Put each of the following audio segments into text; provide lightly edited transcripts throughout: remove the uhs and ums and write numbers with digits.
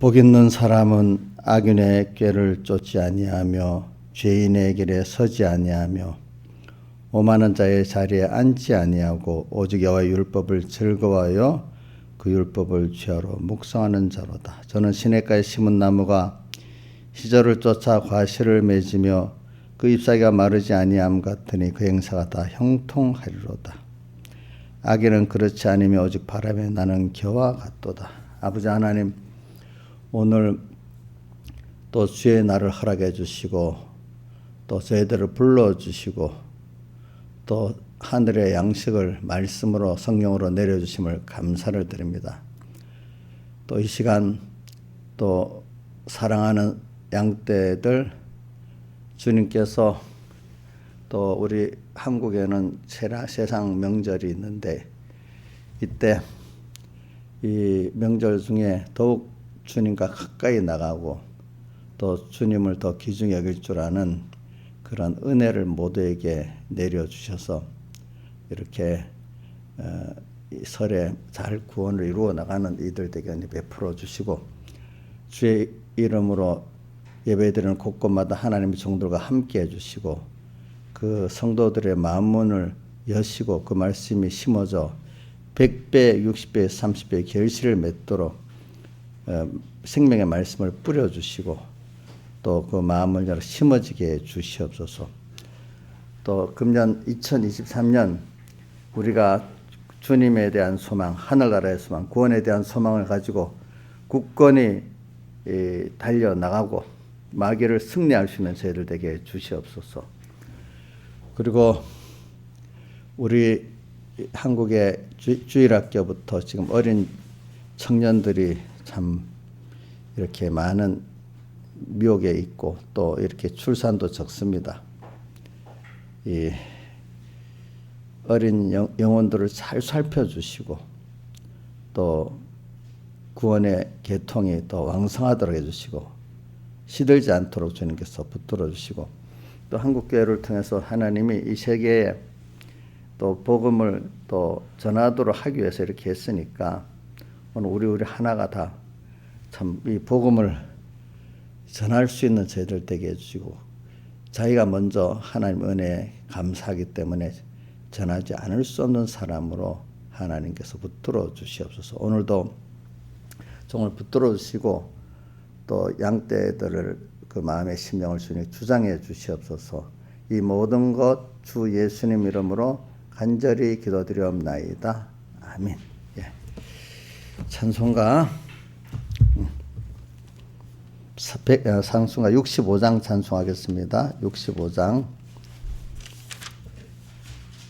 복 있는 사람은 악인의 꾀를 쫓지 아니하며 죄인의 길에 서지 아니하며 오만한 자의 자리에 앉지 아니하고 오직 여호와의 율법을 즐거워하여 그 율법을 죄하러 묵상하는 자로다. 저는 시냇가에 심은 나무가 시절을 쫓아 과실을 맺으며 그 잎사귀가 마르지 아니함 같으니 그 행사가 다 형통하리로다. 악인은 그렇지 않으며 오직 바람에 나는 겨와 같도다. 아버지 하나님, 오늘 또 주의 날을 허락해 주시고 또 저희들을 불러주시고 또 하늘의 양식을 말씀으로 성령으로 내려주심을 감사를 드립니다. 또 이 시간 또 사랑하는 양떼들 주님께서 또 우리 한국에는 세상 명절이 있는데 이때 이 명절 중에 더욱 주님과 가까이 나가고 또 주님을 더 귀중히 여길 줄 아는 그런 은혜를 모두에게 내려주셔서 이렇게 설에 잘 구원을 이루어 나가는 이들에게 베풀어 주시고 주의 이름으로 예배드리는 곳곳마다 하나님의 종들과 함께 해주시고 그 성도들의 마음문을 여시고 그 말씀이 심어져 100배, 60배, 30배 결실을 맺도록 생명의 말씀을 뿌려주시고 또 그 마음을 열어 심어지게 해 주시옵소서. 또 금년 2023년 우리가 주님에 대한 소망, 하늘나라의 소망, 구원에 대한 소망을 가지고 굳건히 달려나가고 마귀를 승리할 수 있는 저희들 되게 주시옵소서. 그리고 우리 한국의 주일학교부터 지금 어린 청년들이 참 이렇게 많은 미혹에 있고 또 이렇게 출산도 적습니다. 이 어린 영혼들을 잘 살펴주시고 또 구원의 계통이 더 왕성하도록 해주시고 시들지 않도록 주님께서 붙들어 주시고 또 한국교회를 통해서 하나님이 이 세계에 또 복음을 또 전하도록 하기 위해서 이렇게 했으니까 오늘 우리 하나가 다 참 이 복음을 전할 수 있는 저희들 되게 해주시고 자기가 먼저 하나님 은혜에 감사하기 때문에 전하지 않을 수 없는 사람으로 하나님께서 붙들어 주시옵소서. 오늘도 종을 붙들어 주시고 또 양떼들을 그 마음의 심령을 주님 주장해 주시옵소서. 이 모든 것 주 예수님 이름으로 간절히 기도드리옵나이다. 아멘. 예. 찬송가 찬송가 65장 찬송하겠습니다. 65장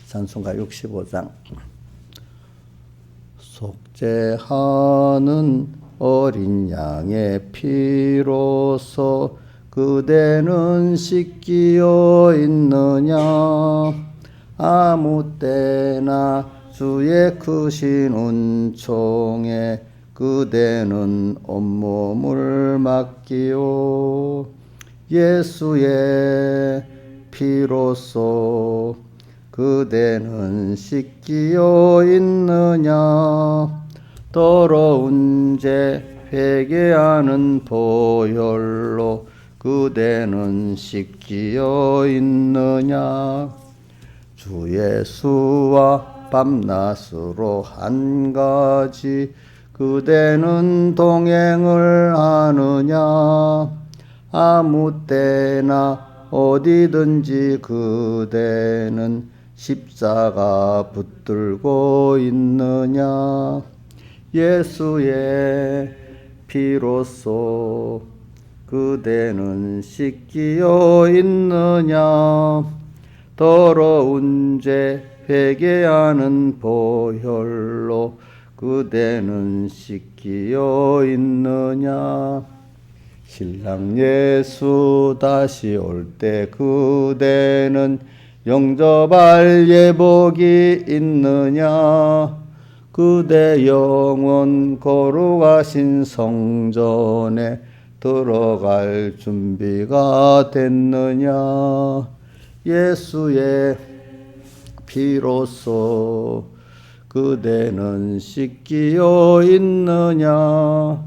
찬송가 65장 속죄하는 어린 양의 피로써 그대는 씻기어 있느냐 아무 때나 주의 크신 은총에 그대는 온몸을 맡기오 예수의 피로써 그대는 씻기어 있느냐 더러운 죄 회개하는 보혈로 그대는 씻기어 있느냐 주 예수와 밤낮으로 한 가지 그대는 동행을 하느냐 아무 때나 어디든지 그대는 십자가 붙들고 있느냐 예수의 피로써 그대는 씻기어 있느냐 더러운 죄 회개하는 보혈로 그대는 씻기어 있느냐 신랑 예수 다시 올 때 그대는 영접할 예복이 있느냐 그대 영원 거룩하신 성전에 들어갈 준비가 됐느냐 예수의 피로써 그대는 씻기어 있느냐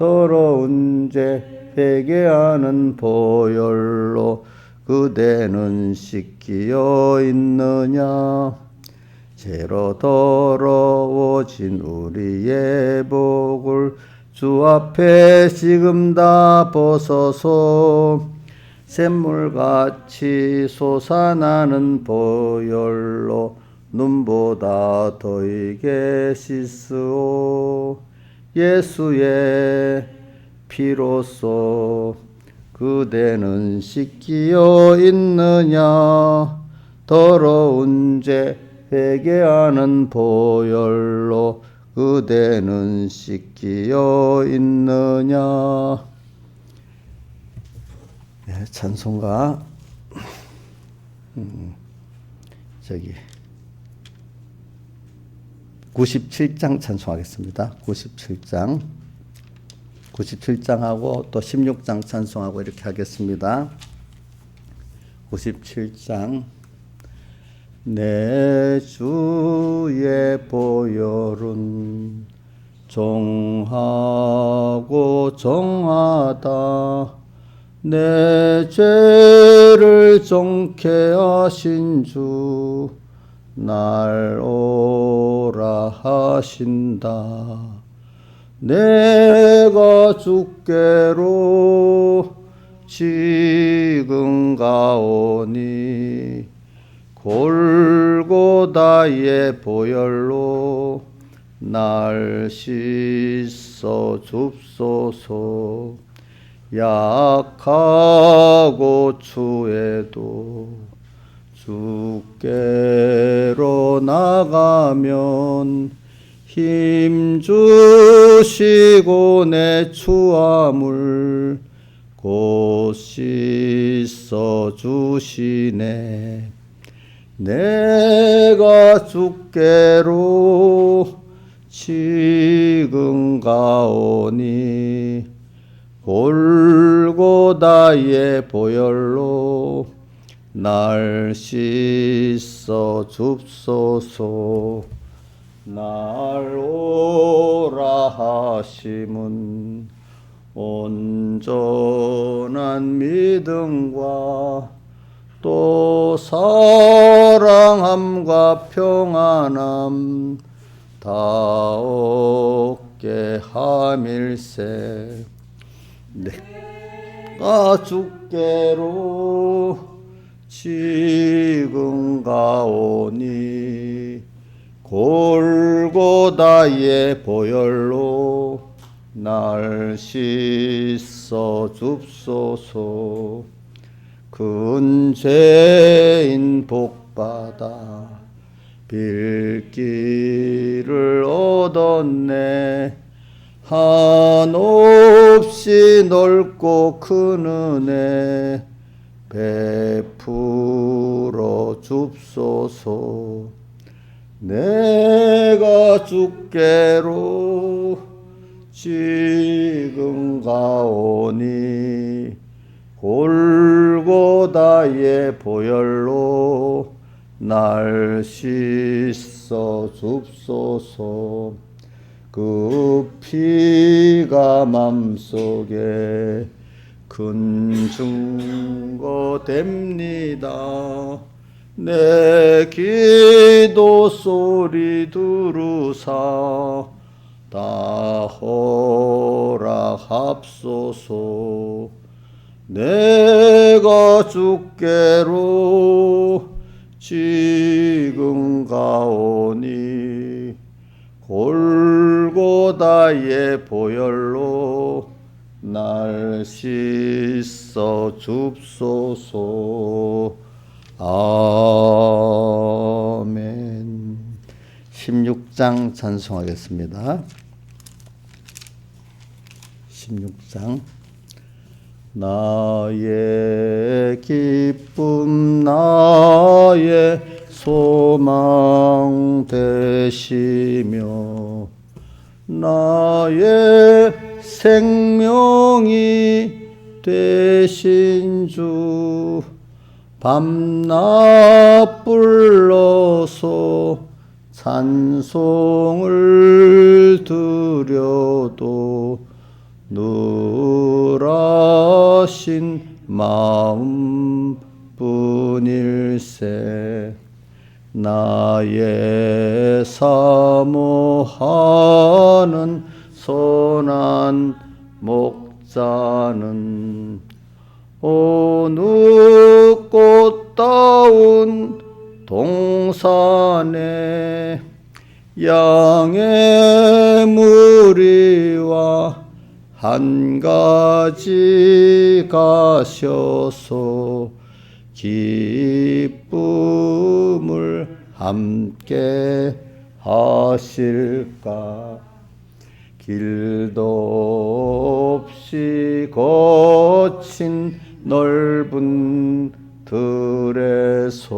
더러운 죄 회개하는 보혈로 그대는 씻기어 있느냐. 죄로 더러워진 우리의 복을 주 앞에 지금 다 벗어서 샘물같이 솟아나는 보혈로 눈보다 더 익게 씻으오. 예수의 피로써 그대는 씻기어 있느냐. 더러운 죄 회개하는 보혈로 그대는 씻기어 있느냐. 네, 찬송가 97장 찬송하겠습니다. 97장하고 또 16장 찬송하고 이렇게 하겠습니다. 97장. 내 주의 보혈은 정하고 정하다. 내 죄를 정케 하신 주 날 오라 하신다. 내가 주께로 지금 가오니 골고다의 보혈로 날 씻어 줍소서. 약하고 추해도 주께로 나가면 힘 주시고 내 추함을 곧 씻어 주시네. 내가 주께로 지금 가오니 골고다의 보혈로 날 씻어 줍소서. 날 오라 하심은 온전한 믿음과 또 사랑함과 평안함 다 얻게 함일세. 내가 주께로 지금 가오니 골고다의 보혈로 날 씻어 줍소서. 큰 죄인 복받아 빌기를 얻었네. 한없이 넓고 큰 은혜 베풀어 줍소서. 내가 주께로 지금 가오니 골고다의 보혈로 날 씻어 줍소서. 그 피가 맘속에 큰 증거 됩니다. 내 기도 소리 두루사 다 허락합소서. 내가 주께로 지금 가오니 골고다의 보혈로 날 씻어 줍소서. 아멘. 16장 찬송하겠습니다. 16장. 나의 기쁨 나의 소망 되시며 나의 생명이 되신 주 밤낮 불러서 찬송을 드려도 누라신 마음뿐일세. 나의 사모하는 선한 목자는 어느 꽃다운 동산에 양의 무리와 한 가지 가셔서 기쁨을 함께 하실까. 길도 없이 거친 넓은 들에서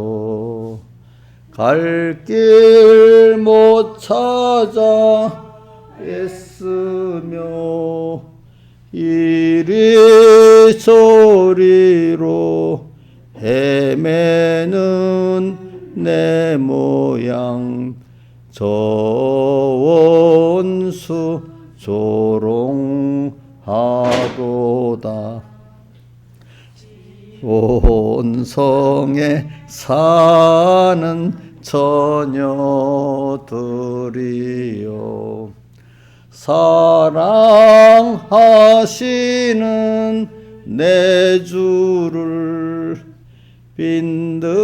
갈 길 못 찾아 애쓰며 이리저리로 헤매는 내 모양 저 원수 조롱하도다. 온성에 사는 처녀들이여 사랑하시는 내 주를 빈들에서나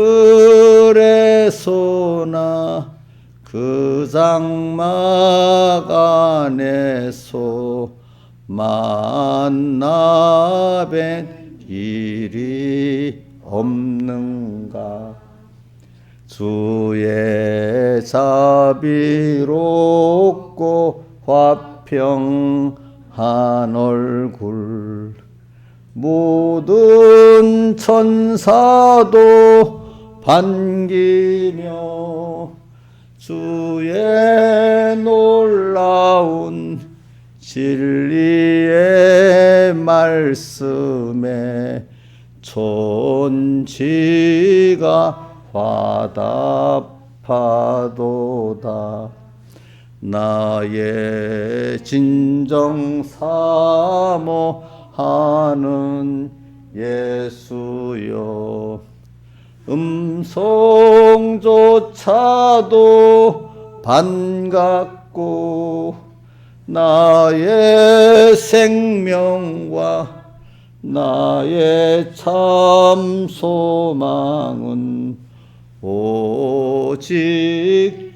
그 장막 안에서 만나 뵌 일이 없는가. 주의 자비롭고 화평한 얼굴 모든 천사도 반기며 주의 놀라운 진리의 말씀에 천지가 화답하도다. 나의 진정 사모하는 예수여 음성조차도 반갑고 나의 생명과 나의 참 소망은 오직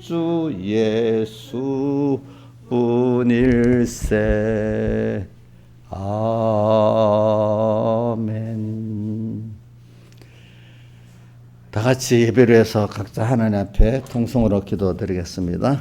주 예수뿐일세. 아멘. 다 같이 예배를 해서 각자 하나님 앞에 통성으로 기도드리겠습니다.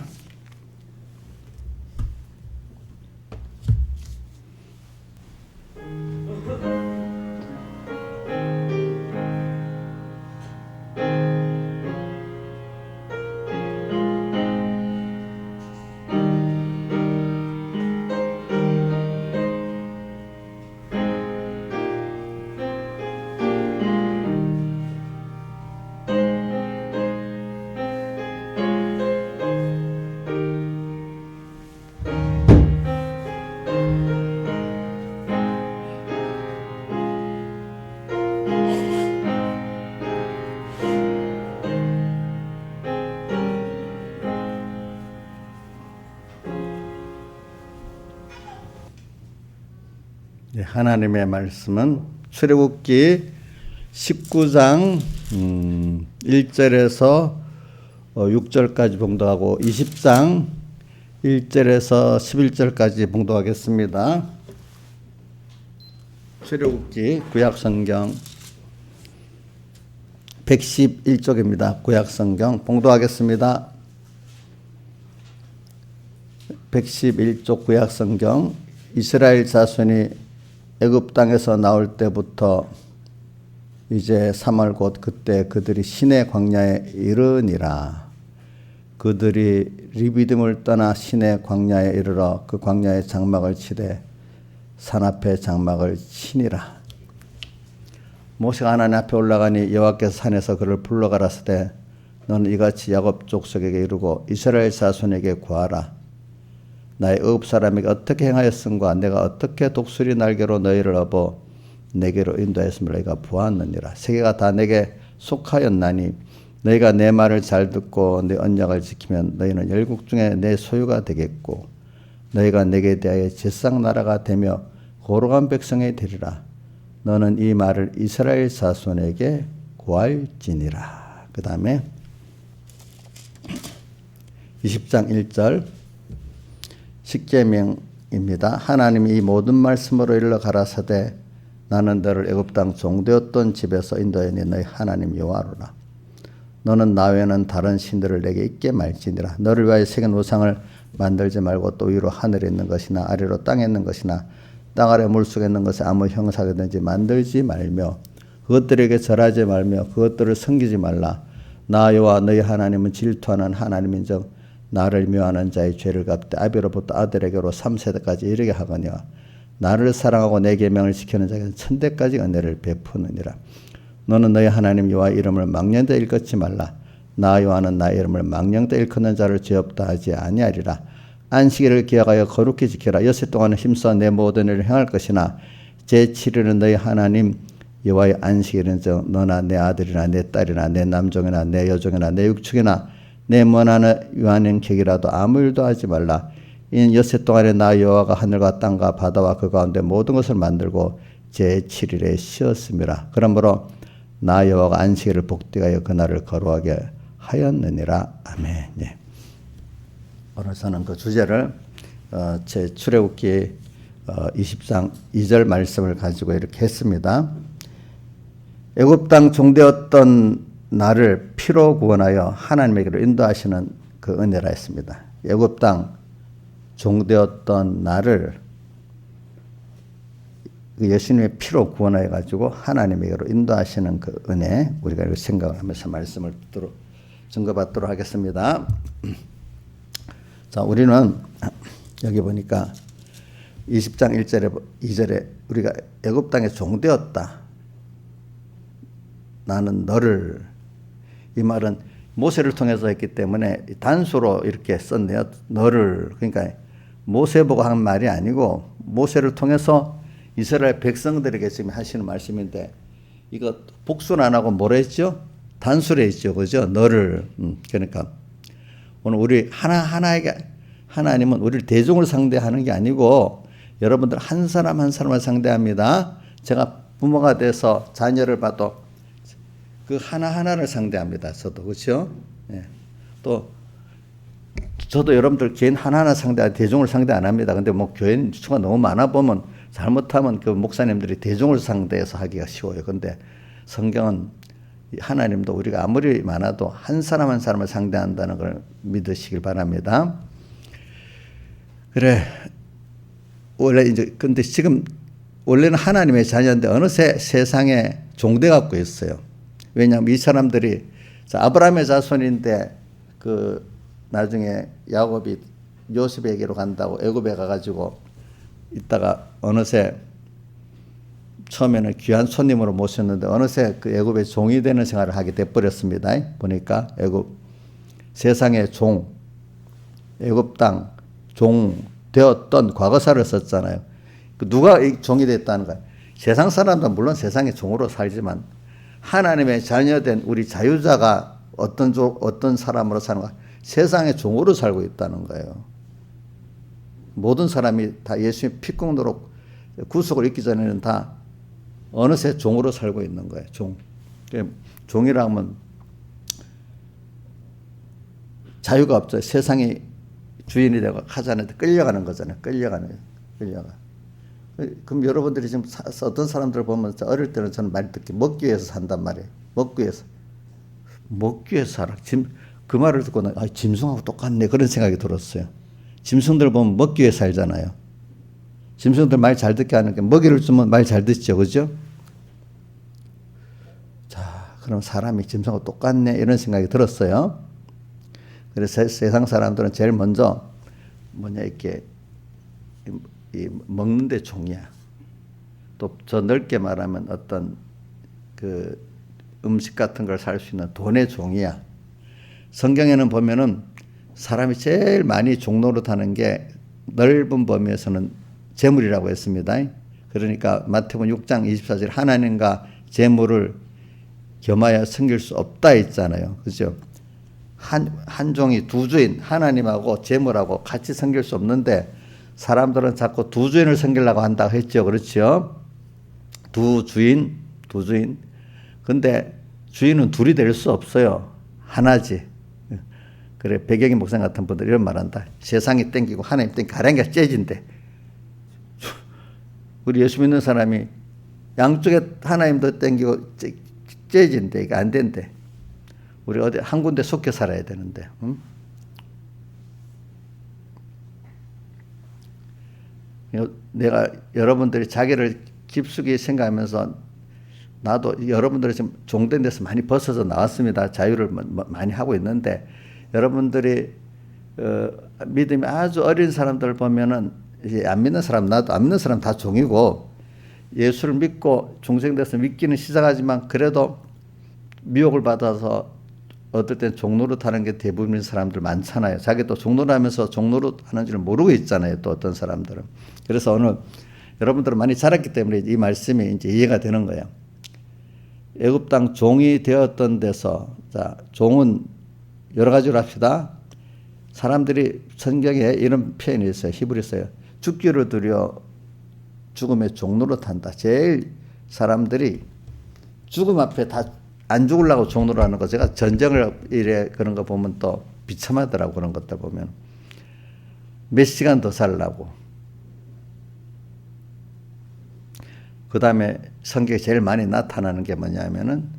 하나님의 말씀은 출애굽기 19장 1절에서 6절까지 봉독하고 20장 1절에서 11절까지 봉독하겠습니다. 출애굽기 구약성경 111쪽입니다. 구약성경 봉독하겠습니다. 111쪽 구약성경. 이스라엘 자손이 애굽 땅에서 나올 때부터 이제 3월 곧 그때 그들이 시내 광야에 이르니라. 그들이 리비딤을 떠나 시내 광야에 이르러 그 광야에 장막을 치되 산 앞에 장막을 치니라. 모세가 하나님 앞에 올라가니 여호와께서 산에서 그를 불러 가라사대 너는 이같이 야곱 족속에게 이르고 이스라엘 자손에게 구하라. 나의 애굽 사람에게 어떻게 행하였음과 내가 어떻게 독수리 날개로 너희를 업어 내게로 인도하였음을 너희가 보았느니라. 세계가 다 내게 속하였나니 너희가 내 말을 잘 듣고 내 언약을 지키면 너희는 열국 중에 내 소유가 되겠고 너희가 내게 대하여 제상 나라가 되며 거룩한 백성이 되리라. 너는 이 말을 이스라엘 자손에게 고할지니라. 그 다음에 20장 1절 십계명입니다. 하나님이 이 모든 말씀으로 일러 가라사대 나는 너를 애굽 땅 종되었던 집에서 인도하니 너희 하나님 여호와로라. 너는 나 외에는 다른 신들을 내게 있게 말지니라. 너를 위하여 새긴 우상을 만들지 말고 또 위로 하늘에 있는 것이나 아래로 땅에 있는 것이나 땅 아래 물속에 있는 것을 아무 형상이든지 만들지 말며 그것들에게 절하지 말며 그것들을 섬기지 말라. 나 여호와 너희 하나님은 질투하는 하나님인즉 나를 묘하는 자의 죄를 갚되 아비로부터 아들에게로 3세대까지 이르게 하거니와 나를 사랑하고 내 계명을 지키는 자에게는 천대까지 은혜를 베푸느니라. 너는 너희 하나님 여호와 이름을 망령되이 일컫지 말라. 나 여호와는 나의 이름을 망령되이 일컫는 자를 죄 없다 하지 아니하리라. 안식일을 기억하여 거룩히 지키라. 여섯 동안은 힘써 내 모든 일을 행할 것이나 제7일은 너희 하나님 여호와의 안식일은 즉 너나 내 아들이나 내 딸이나 내 남종이나 내 여종이나 내 육축이나 내 머나는 유한인 객이라도 아무 일도 하지 말라. 이는 여섯 동안에 나 여호와가 하늘과 땅과 바다와 그 가운데 모든 것을 만들고 제7일에 쉬었음이라. 그러므로 나 여호와가 안식일을 복되하여 그날을 거룩하게 하였느니라. 아멘. 예. 오늘 저는 그 주제를 제 출애굽기 20장 2절 말씀을 가지고 이렇게 했습니다. 애굽 땅 종되었던 나를 피로 구원하여 하나님에게로 인도하시는 그 은혜라 했습니다. 애굽 땅 종되었던 나를 예수님의 피로 구원하여 가지고 하나님에게로 인도하시는 그 은혜, 우리가 이렇게 생각을 하면서 말씀을 증거받도록 하겠습니다. 자, 우리는 여기 보니까 20장 1절에 2절에 우리가 애굽 땅에 종되었다. 나는 너를, 이 말은 모세를 통해서 했기 때문에 단수로 이렇게 썼네요. 너를. 그러니까 모세 보고 한 말이 아니고 모세를 통해서 이스라엘 백성들에게 지금 하시는 말씀인데, 이거 복수는 안 하고 뭐라 했죠? 단수로 했죠. 그죠? 너를. 그러니까 오늘 우리 하나에게, 하나님은 우리를 대중을 상대하는 게 아니고 여러분들 한 사람 한 사람을 상대합니다. 제가 부모가 돼서 자녀를 봐도 그 하나하나를 상대합니다. 저도. 그렇죠? 예. 또 저도 여러분들 개인 하나하나 상대하고 대중을 상대 안 합니다. 근데 뭐 교인 수가 너무 많아 보면 잘못하면 그 목사님들이 대중을 상대해서 하기가 쉬워요. 근데 성경은 하나님도 우리가 아무리 많아도 한 사람 한 사람을 상대한다는 걸 믿으시길 바랍니다. 그래. 원래 이제 근데 지금 원래는 하나님의 자녀인데 어느새 세상에 종돼 갖고 있어요. 왜냐하면 이 사람들이 아브라함의 자손인데 그 나중에 야곱이 요셉에게로 간다고 애굽에 가가지고 있다가 어느새 처음에는 귀한 손님으로 모셨는데 어느새 그 애굽의 종이 되는 생활을 하게 돼버렸습니다. 보니까 애굽 세상의 종, 애굽 땅 종 되었던 과거사를 썼잖아요. 누가 종이 됐다는 거예요. 세상 사람들은 물론 세상의 종으로 살지만 하나님의 자녀된 우리 자유자가 어떤 사람으로 사는가? 세상의 종으로 살고 있다는 거예요. 모든 사람이 다 예수의 피공로로 구속을 입기 전에는 다 어느새 종으로 살고 있는 거예요. 종. 종이라 하면 자유가 없죠. 세상이 주인이 되고 하자는데 끌려가는 거잖아요. 끌려가. 그럼 여러분들이 지금 어떤 사람들을 보면 어릴 때는 저는 말 듣기 먹기 위해서 산단 말이에요. 먹기 위해서 살아. 그 말을 듣고 짐승하고 똑같네 그런 생각이 들었어요. 짐승들 보면 먹기 위해 살잖아요. 짐승들 말 잘 듣게 하는 게 먹이를 주면 말 잘 듣죠. 그죠? 자, 그럼 사람이 짐승하고 똑같네 이런 생각이 들었어요. 그래서 세상 사람들은 제일 먼저 이렇게 먹는 데 종이야. 또 저 넓게 말하면 어떤 그 음식 같은 걸 살 수 있는 돈의 종이야. 성경에는 보면은 사람이 제일 많이 종노릇 하는 게 넓은 범위에서는 재물이라고 했습니다. 그러니까 마태복음 6장 24절 하나님과 재물을 겸하여 섬길 수 없다 했잖아요. 그죠? 한 종이 두 주인 하나님하고 재물하고 같이 섬길 수 없는데 사람들은 자꾸 두 주인을 섬기려고 한다고 했죠. 그렇죠? 두 주인. 근데 주인은 둘이 될 수 없어요. 하나지. 그래, 배경희 목사님 같은 분들 이런 말 한다. 세상이 땡기고 하나님 땡기고 가랑이가 째진대. 우리 예수 믿는 사람이 양쪽에 하나님도 땡기고 째진대. 이게 안 된대. 우리 어디 한 군데 속해 살아야 되는데. 응? 내가 여러분들이 자기를 깊숙이 생각하면서 나도 여러분들이 지금 종된 데서 많이 벗어져 나왔습니다. 자유를 많이 하고 있는데 여러분들이 믿음이 아주 어린 사람들 보면은 이제 안 믿는 사람, 나도 안 믿는 사람 다 종이고 예수를 믿고 중생돼서 믿기는 시작하지만 그래도 미혹을 받아서 어떨 땐 종노릇 하는 게 대부분인 사람들 많잖아요. 자기도 종노릇 하면서 종노릇 하는 줄 모르고 있잖아요. 또 어떤 사람들은. 그래서 오늘 여러분들은 많이 자랐기 때문에 이 말씀이 이제 이해가 되는 거예요. 애굽 땅 종이 되었던 데서, 자, 종은 여러 가지로 합시다. 사람들이 성경에 이런 표현이 있어요. 히브리서요. 죽기를 두려 죽음의 종노릇 한다. 제일 사람들이 죽음 앞에 다 안 죽으려고 종노릇 하는 거, 제가 전쟁을 이래 그런 거 보면 또 비참하더라고. 그런 것들 보면 몇 시간 더 살라고. 그 다음에 성경에 제일 많이 나타나는 게 뭐냐면은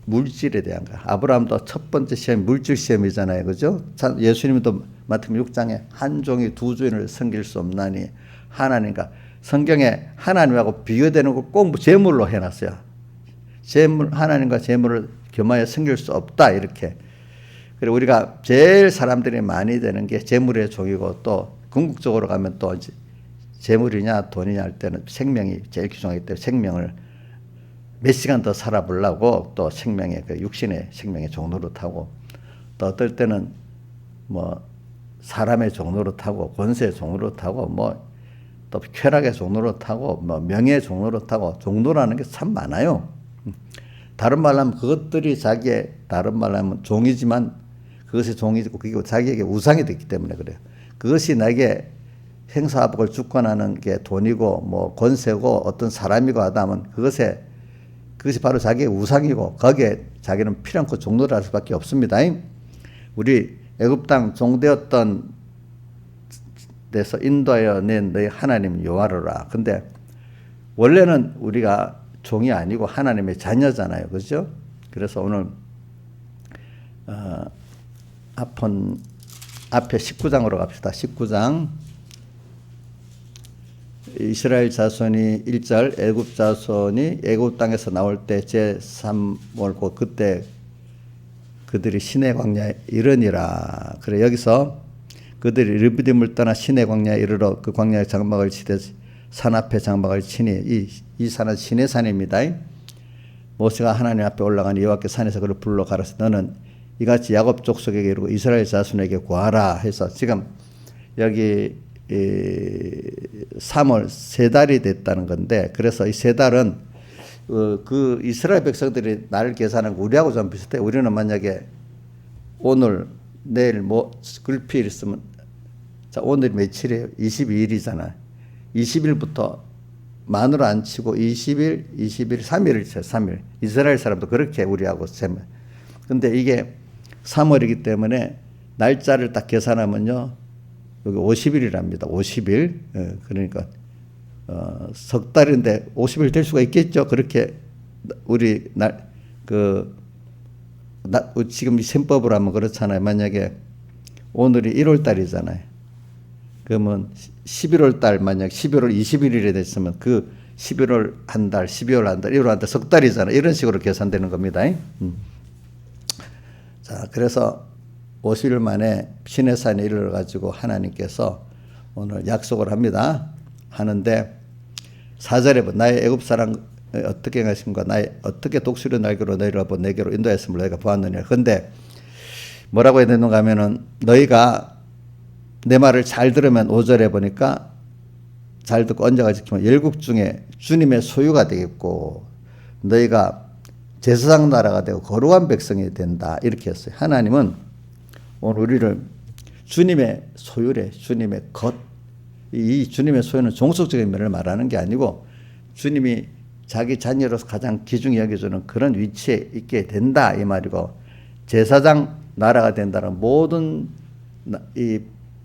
물질에 대한 거야. 아브라함도 첫 번째 시험이 물질 시험이잖아요. 그죠? 예수님도 마태복음 6장에 한 종이 두 주인을 섬길 수 없나니 하나님과, 성경에 하나님하고 비교되는 거 꼭 재물로 해놨어요. 재물, 하나님과 재물을 겸하여 섬길 수 없다, 이렇게. 그리고 우리가 제일 사람들이 많이 되는 게 재물의 종이고, 또 궁극적으로 가면 또 재물이냐 돈이냐 할 때는 생명이 제일 귀중하기 때문에 생명을 몇 시간 더 살아보려고 또 생명의 그 육신의 생명의 종노릇하고, 또 어떨 때는 뭐 사람의 종노릇하고 권세의 종노릇하고 뭐 또 쾌락의 종노릇하고 뭐 명예의 종노릇하고, 종노라는 게 참 많아요. 다른 말로 하면 그것들이 자기의, 다른 말로 하면 종이지만 그것이 종이고 그게 자기에게 우상이 됐기 때문에 그래요. 그것이 나에게 행사하복을 주권하는 게 돈이고 뭐 권세고 어떤 사람이고 하다 하면 그것이 바로 자기의 우상이고 거기에 자기는 필요않고 종노를 할 수밖에 없습니다. 우리 애굽 땅 종되었던 데서 인도하여 낸 너희 하나님 여호와라. 근데 원래는 우리가 종이 아니고 하나님의 자녀잖아요. 그죠? 그래서 오늘 앞에 19장으로 갑시다. 19장. 이스라엘 자손이 1절, 애굽 자손이 애굽 땅에서 나올 때 제3월고 그때 그들이 시내 광야에 이르니라. 그래, 여기서 그들이 르비딤을 떠나 시내 광야에 이르러 그 광야에 장막을 치되 산 앞에 장막을 치니 이 산은 시내 산입니다. 모세가 하나님 앞에 올라가니 여호와께 산에서 그를 불러 가라사 너는 이같이 야곱 족속에게 이르고 이스라엘 자손에게 구하라 해서 지금 여기 3월 3달이 됐다는 건데, 그래서 이 3달은 그 이스라엘 백성들이 날 계산하는 거 우리하고 좀 비슷해. 우리는 만약에 오늘 내일 뭐 글피일 있으면, 자, 오늘 며칠이에요? 22일이잖아. 20일부터 만으로 안 치고 20일, 3일을 쳐요. 3일. 이스라엘 사람도 그렇게 우리하고 세면. 근데 이게 3월이기 때문에 날짜를 딱 계산하면요, 여기 50일이랍니다. 50일. 예, 그러니까 석 달인데 50일 될 수가 있겠죠. 그렇게 우리 지금 이 셈법으로 하면 그렇잖아요. 만약에 오늘이 1월 달이잖아요. 그러면 11월 달, 만약 11월 21일에 됐으면 그 11월 한 달, 12월 한 달, 1월 한 달, 석 달이잖아요. 이런 식으로 계산되는 겁니다. 자, 그래서 50일 만에 시내산에 이르러가지고 하나님께서 오늘 약속을 합니다. 하는데 4절에 나의 애굽 사람 어떻게 하신가, 나의 어떻게 독수리 날개로 너희를 내게로 인도했음을 너희가 보았느냐. 근데 뭐라고 해야 되는가 하면은 너희가 내 말을 잘 들으면 5절에 보니까 잘 듣고 언제가 지키면 열국 중에 주님의 소유가 되겠고 너희가 제사장 나라가 되고 거룩한 백성이 된다. 이렇게 했어요. 하나님은 오늘 우리를 주님의 소유래. 주님의 것. 이 주님의 소유는 종속적인 면을 말하는 게 아니고 주님이 자기 자녀로서 가장 귀중히 여겨주는 그런 위치에 있게 된다. 이 말이고 제사장 나라가 된다는 모든 이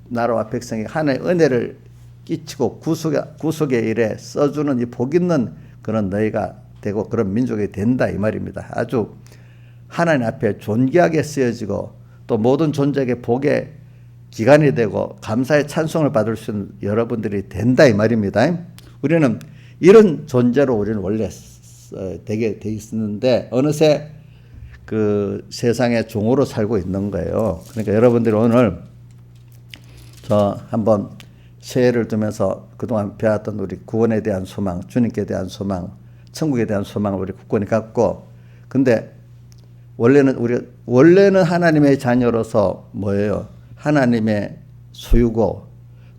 나라와 백성이 하나의 은혜를 끼치고 구속의 일에 써주는 이 복 있는 그런 너희가 되고 그런 민족이 된다. 이 말입니다. 아주 하나님 앞에 존귀하게 쓰여지고 또 모든 존재에게 복의 기간이 되고 감사의 찬송을 받을 수 있는 여러분들이 된다. 이 말입니다. 우리는 이런 존재로 우리는 원래 되게 돼 있었는데 어느새 그 세상의 종으로 살고 있는 거예요. 그러니까 여러분들이 오늘 저 한번 새해를 두면서 그동안 배웠던 우리 구원에 대한 소망, 주님께 대한 소망, 천국에 대한 소망을 우리 굳건히 갖고 근데 원래는 하나님의 자녀로서 뭐예요? 하나님의 소유고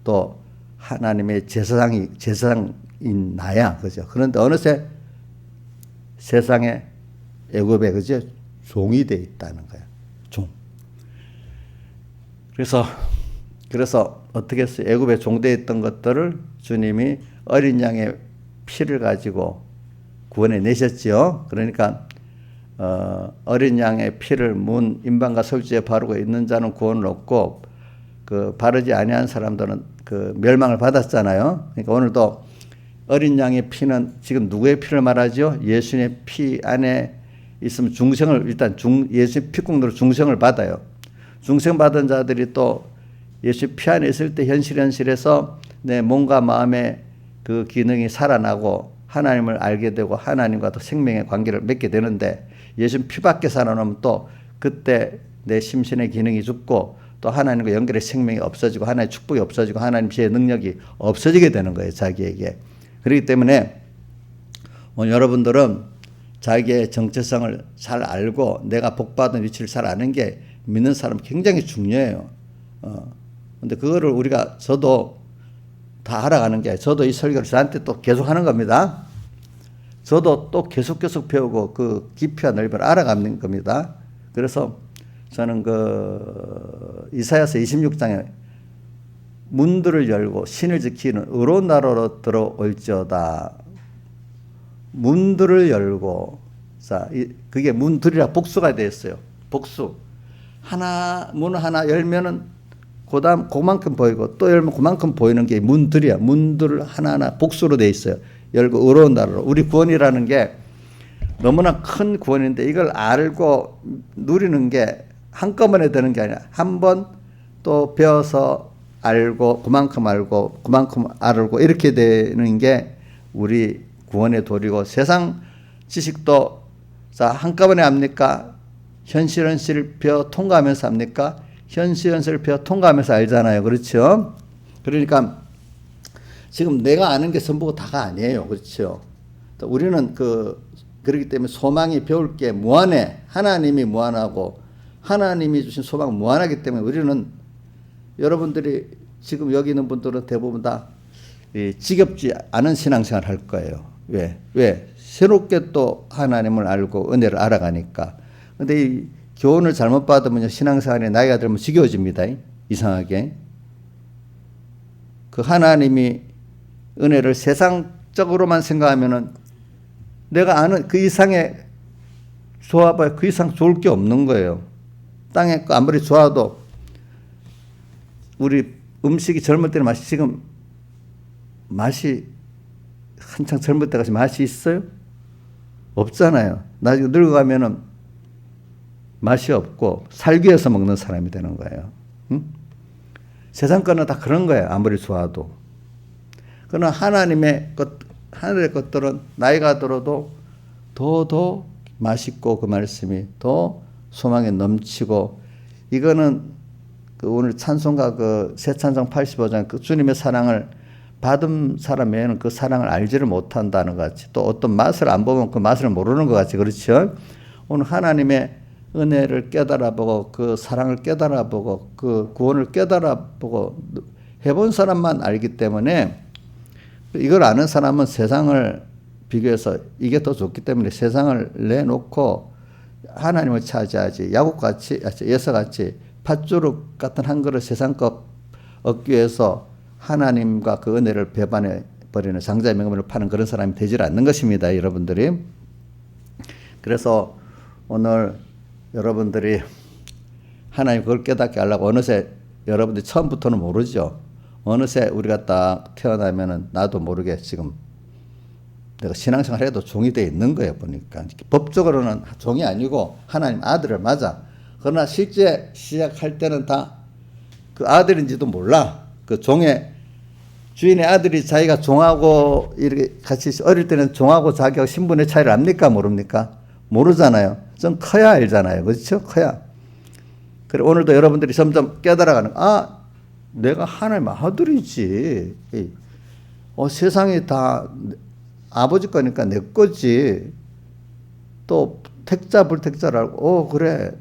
또 하나님의 제사장인 나야. 그죠? 그런데 어느새 세상에 애굽에 그죠? 종이 돼 있다는 거야. 종. 그래서 어떻게 했어요? 애굽에 종되어 있던 것들을 주님이 어린 양의 피를 가지고 구원해 내셨지요. 그러니까 어린 양의 피를 문 임방과 설주에 바르고 있는 자는 구원을 얻고 그 바르지 아니한 사람들은 그 멸망을 받았잖아요. 그러니까 오늘도 어린 양의 피는 지금 누구의 피를 말하죠? 예수님의 피 안에 있으면 중생을 일단 예수의 피국으로 중생을 받아요. 중생 받은 자들이 또 예수 피 안에 있을 때 현실에서 내 몸과 마음의 그 기능이 살아나고 하나님을 알게 되고 하나님과 또 생명의 관계를 맺게 되는데 예수 피 밖에 살아나면 또 그때 내 심신의 기능이 죽고 또 하나님과 연결의 생명이 없어지고 하나님의 축복이 없어지고 하나님 지혜의 능력이 없어지게 되는 거예요. 자기에게. 그렇기 때문에 오늘 여러분들은 자기의 정체성을 잘 알고 내가 복받은 위치를 잘 아는 게 믿는 사람 굉장히 중요해요. 근데 그거를 저도 다 알아가는 게 저도 이 설교를 저한테 또 계속 하는 겁니다. 저도 또 계속 배우고 그 깊이와 넓이를 알아가는 겁니다. 그래서 저는 그 이사야서 26장에 문들을 열고 신을 지키는 의로운 나라로 들어올지어다. 문들을 열고 자 그게 문들이라 복수가 되어 있어요. 복수. 문 하나 열면은 그다음 그만큼 보이고 또 열면 그만큼 보이는 게 문들이야. 문들 하나하나 복수로 되어 있어요. 열고 의로운 나라로. 우리 구원이라는 게 너무나 큰 구원인데 이걸 알고 누리는 게 한꺼번에 되는 게 아니라 한 번 또 배워서 알고 그만큼 알고 이렇게 되는 게 우리 구원의 도리고 세상 지식도 자 한꺼번에 합니까? 현실 배워 통과하면서 합니까? 현실 배워 통과하면서 알잖아요. 그렇죠? 그러니까 지금 내가 아는 게 전부가 다가 아니에요. 그렇죠? 우리는 그렇기 때문에 소망이 배울 게 무한해. 하나님이 무한하고 하나님이 주신 소망 무한하기 때문에 우리는 여러분들이 지금 여기 있는 분들은 대부분 다 지겹지 않은 신앙생활 할 거예요. 왜? 새롭게 또 하나님을 알고 은혜를 알아가니까. 근데 이 교훈을 잘못 받으면 신앙생활에 나이가 들면 지겨워집니다. 이상하게. 그 하나님이 은혜를 세상적으로만 생각하면은 내가 아는 그 이상의 좋아봐야 그 이상 좋을 게 없는 거예요. 땅에 아무리 좋아도 우리 음식이 젊을 때는 맛이 한창 젊을 때 같이 맛이 있어요? 없잖아요. 나중에 늙어가면은 맛이 없고 살기 위해서 먹는 사람이 되는 거예요. 응? 세상 거는 다 그런 거예요. 아무리 좋아도. 그러나 하나님의 하늘의 것들은 나이가 들어도 더 맛있고 그 말씀이 더 소망에 넘치고 이거는 오늘 찬송가 새 찬송 85장 그 주님의 사랑을 받은 사람 외에는 그 사랑을 알지를 못한다는 것 같이 또 어떤 맛을 안 보면 그 맛을 모르는 것 같이 그렇죠. 오늘 하나님의 은혜를 깨달아보고 그 사랑을 깨달아보고 그 구원을 깨달아보고 해본 사람만 알기 때문에 이걸 아는 사람은 세상을 비교해서 이게 더 좋기 때문에 세상을 내놓고 하나님을 차지하지. 야곱같이 예서같이 팥주룩 같은 한 그릇 세상 것 얻기 위해서 하나님과 그 은혜를 배반해 버리는 장자의 명분을 파는 그런 사람이 되질 않는 것입니다. 여러분들이. 그래서 오늘 여러분들이 하나님 그걸 깨닫게 하려고 어느새 여러분들이 처음부터는 모르죠. 어느새 우리가 딱 태어나면은 나도 모르게 지금 내가 신앙생활 해도 종이 되어 있는 거예요. 보니까 법적으로는 종이 아니고 하나님 아들을 맞아. 그러나 실제 시작할 때는 다 그 아들인지도 몰라. 그 종의 주인의 아들이 자기가 종하고 이렇게 같이 어릴 때는 종하고 자기하고 신분의 차이를 압니까? 모릅니까? 모르잖아요. 좀 커야 알잖아요. 그렇죠? 커야. 그래 오늘도 여러분들이 점점 깨달아가는 내가 하나님 아들이지. 세상이 다 아버지 거니까 내 거지. 또 택자 불택자를 알고 그래.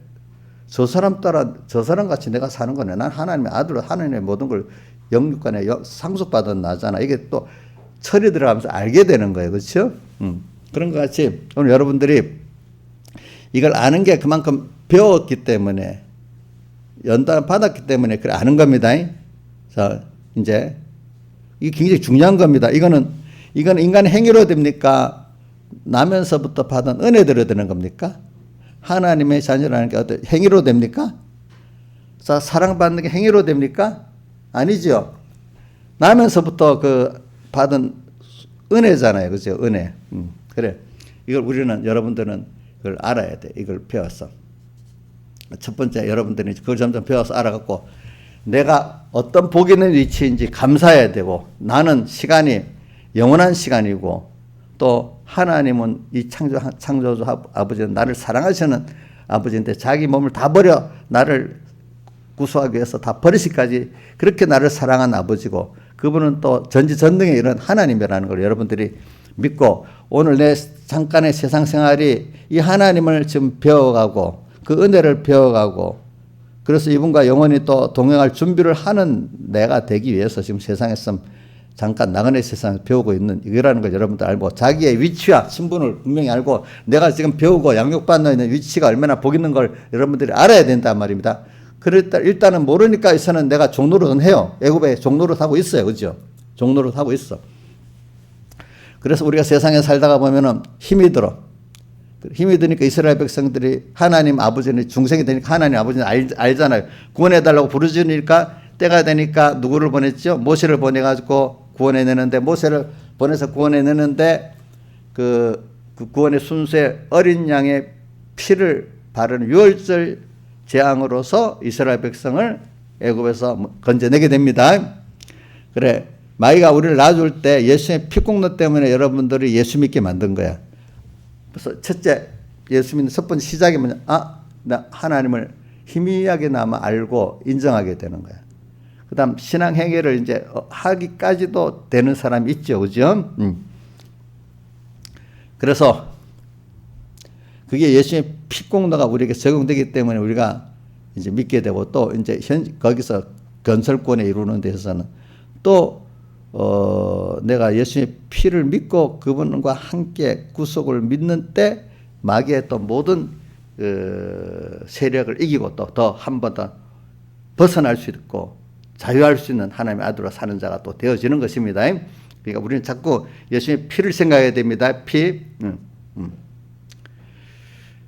저 사람 따라 저 사람 같이 내가 사는 거네. 난 하나님의 아들로 하나님의 모든 걸 영육간에 상속받은 나잖아. 이게 또 철이 들어가면서 알게 되는 거예요. 그렇죠? 그런 것 같이 오늘 여러분들이 이걸 아는 게 그만큼 배웠기 때문에 연단 받았기 때문에 그래 아는 겁니다. 자, 이제 이게 굉장히 중요한 겁니다. 이거는 인간의 행위로 됩니까? 나면서부터 받은 은혜대로 되는 겁니까? 하나님의 자녀라는 게 어떤 행위로 됩니까? 자, 사랑받는 게 행위로 됩니까? 아니죠. 나면서부터 그 받은 은혜잖아요. 그죠? 은혜. 그래. 이걸 우리는 여러분들은 그걸 알아야 돼. 이걸 배웠어. 첫 번째 여러분들이 그걸 점점 배워서 알아갖고 내가 어떤 복이 있는 위치인지 감사해야 되고 나는 시간이 영원한 시간이고 또 하나님은 이 창조주 아버지는 나를 사랑하시는 아버지인데 자기 몸을 다 버려 나를 구속하기 위해서 다 버리시까지 그렇게 나를 사랑한 아버지고 그분은 또 전지전능의 이런 하나님이라는 걸 여러분들이 믿고 오늘 내 잠깐의 세상 생활이 이 하나님을 지금 배워가고 그 은혜를 배워가고 그래서 이분과 영원히 또 동행할 준비를 하는 내가 되기 위해서 지금 세상에서 잠깐 나그네 세상에서 배우고 있는 이거라는 걸 여러분들 알고 자기의 위치와 신분을 분명히 알고 내가 지금 배우고 양육받는 있는 위치가 얼마나 복 있는 걸 여러분들이 알아야 된단 말입니다. 그랬다 일단은 모르니까 있어는 내가 종노릇은 해요. 애굽에 종노릇 하고 있어요. 그죠? 종노릇 하고 있어. 그래서 우리가 세상에 살다가 보면은 힘이 들어. 힘이 드니까 이스라엘 백성들이 하나님 아버지는 중생이 되니까 하나님 아버지는 알잖아요. 구원해달라고 부르짖으니까 때가 되니까 누구를 보냈죠? 모세를 보내가지고 구원해내는데 모세를 보내서 구원해내는데 그 구원의 순수에 어린 양의 피를 바르는 유월절 재앙으로서 이스라엘 백성을 애굽에서 건져내게 됩니다. 그래 마귀가 우리를 놔줄 때 예수의 피공로 때문에 여러분들이 예수 믿게 만든 거야. 그래서 첫째 예수 믿는 첫 번째 시작이 뭐냐? 나 하나님을 희미하게나마 알고 인정하게 되는 거야. 그다음 신앙 행위를 이제 하기까지도 되는 사람이 있죠, 그죠? 그래서 그게 예수의 피공로가 우리에게 적용되기 때문에 우리가 이제 믿게 되고 또 이제 거기서 건설권에 이루는 데서는 또 내가 예수의 피를 믿고 그분과 함께 구속을 믿는 때 마귀의 또 모든 세력을 이기고 또 더 한 번 더 벗어날 수 있고 자유할 수 있는 하나님의 아들로 사는 자가 또 되어지는 것입니다. 그러니까 우리는 자꾸 예수님의 피를 생각해야 됩니다. 피.